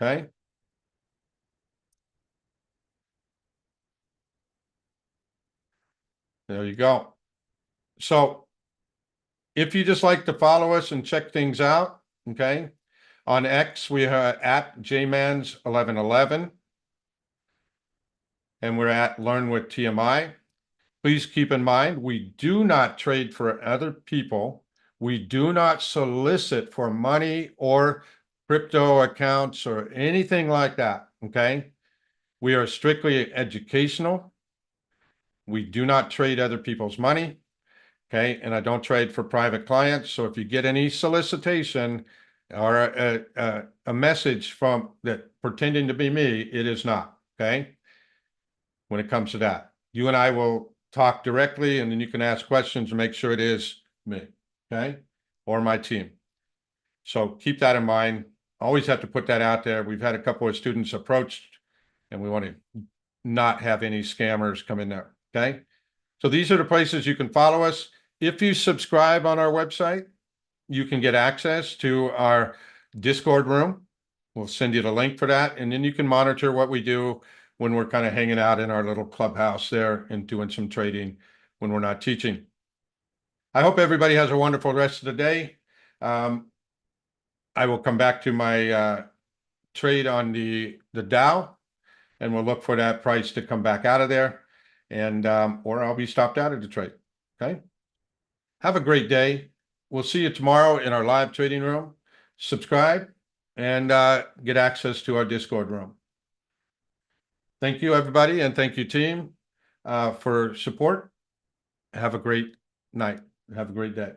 Okay. There you go. So if you just like to follow us and check things out, okay, on X, we are at jmans1111, and we're at Learn with TMI. Please keep in mind, we do not trade for other people. We do not solicit for money or crypto accounts or anything like that, okay? We are strictly educational. We do not trade other people's money, okay? And I don't trade for private clients. So if you get any solicitation or a message from that pretending to be me, it is not, okay? When it comes to that, you and I will talk directly, and then you can ask questions and make sure it is me, okay? Or my team. So keep that in mind. Always have to put that out there. We've had a couple of students approached, and we want to not have any scammers come in there, okay? So these are the places you can follow us. If you subscribe on our website, you can get access to our Discord room. We'll send you the link for that, and then you can monitor what we do when we're kind of hanging out in our little clubhouse there and doing some trading when we're not teaching. I hope everybody has a wonderful rest of the day. I will come back to my trade on the Dow, and we'll look for that price to come back out of there, and or I'll be stopped out of the trade. Okay. Have a great day. We'll see you tomorrow in our live trading room. Subscribe and get access to our Discord room. Thank you, everybody, and thank you, team, for support. Have a great night. Have a great day.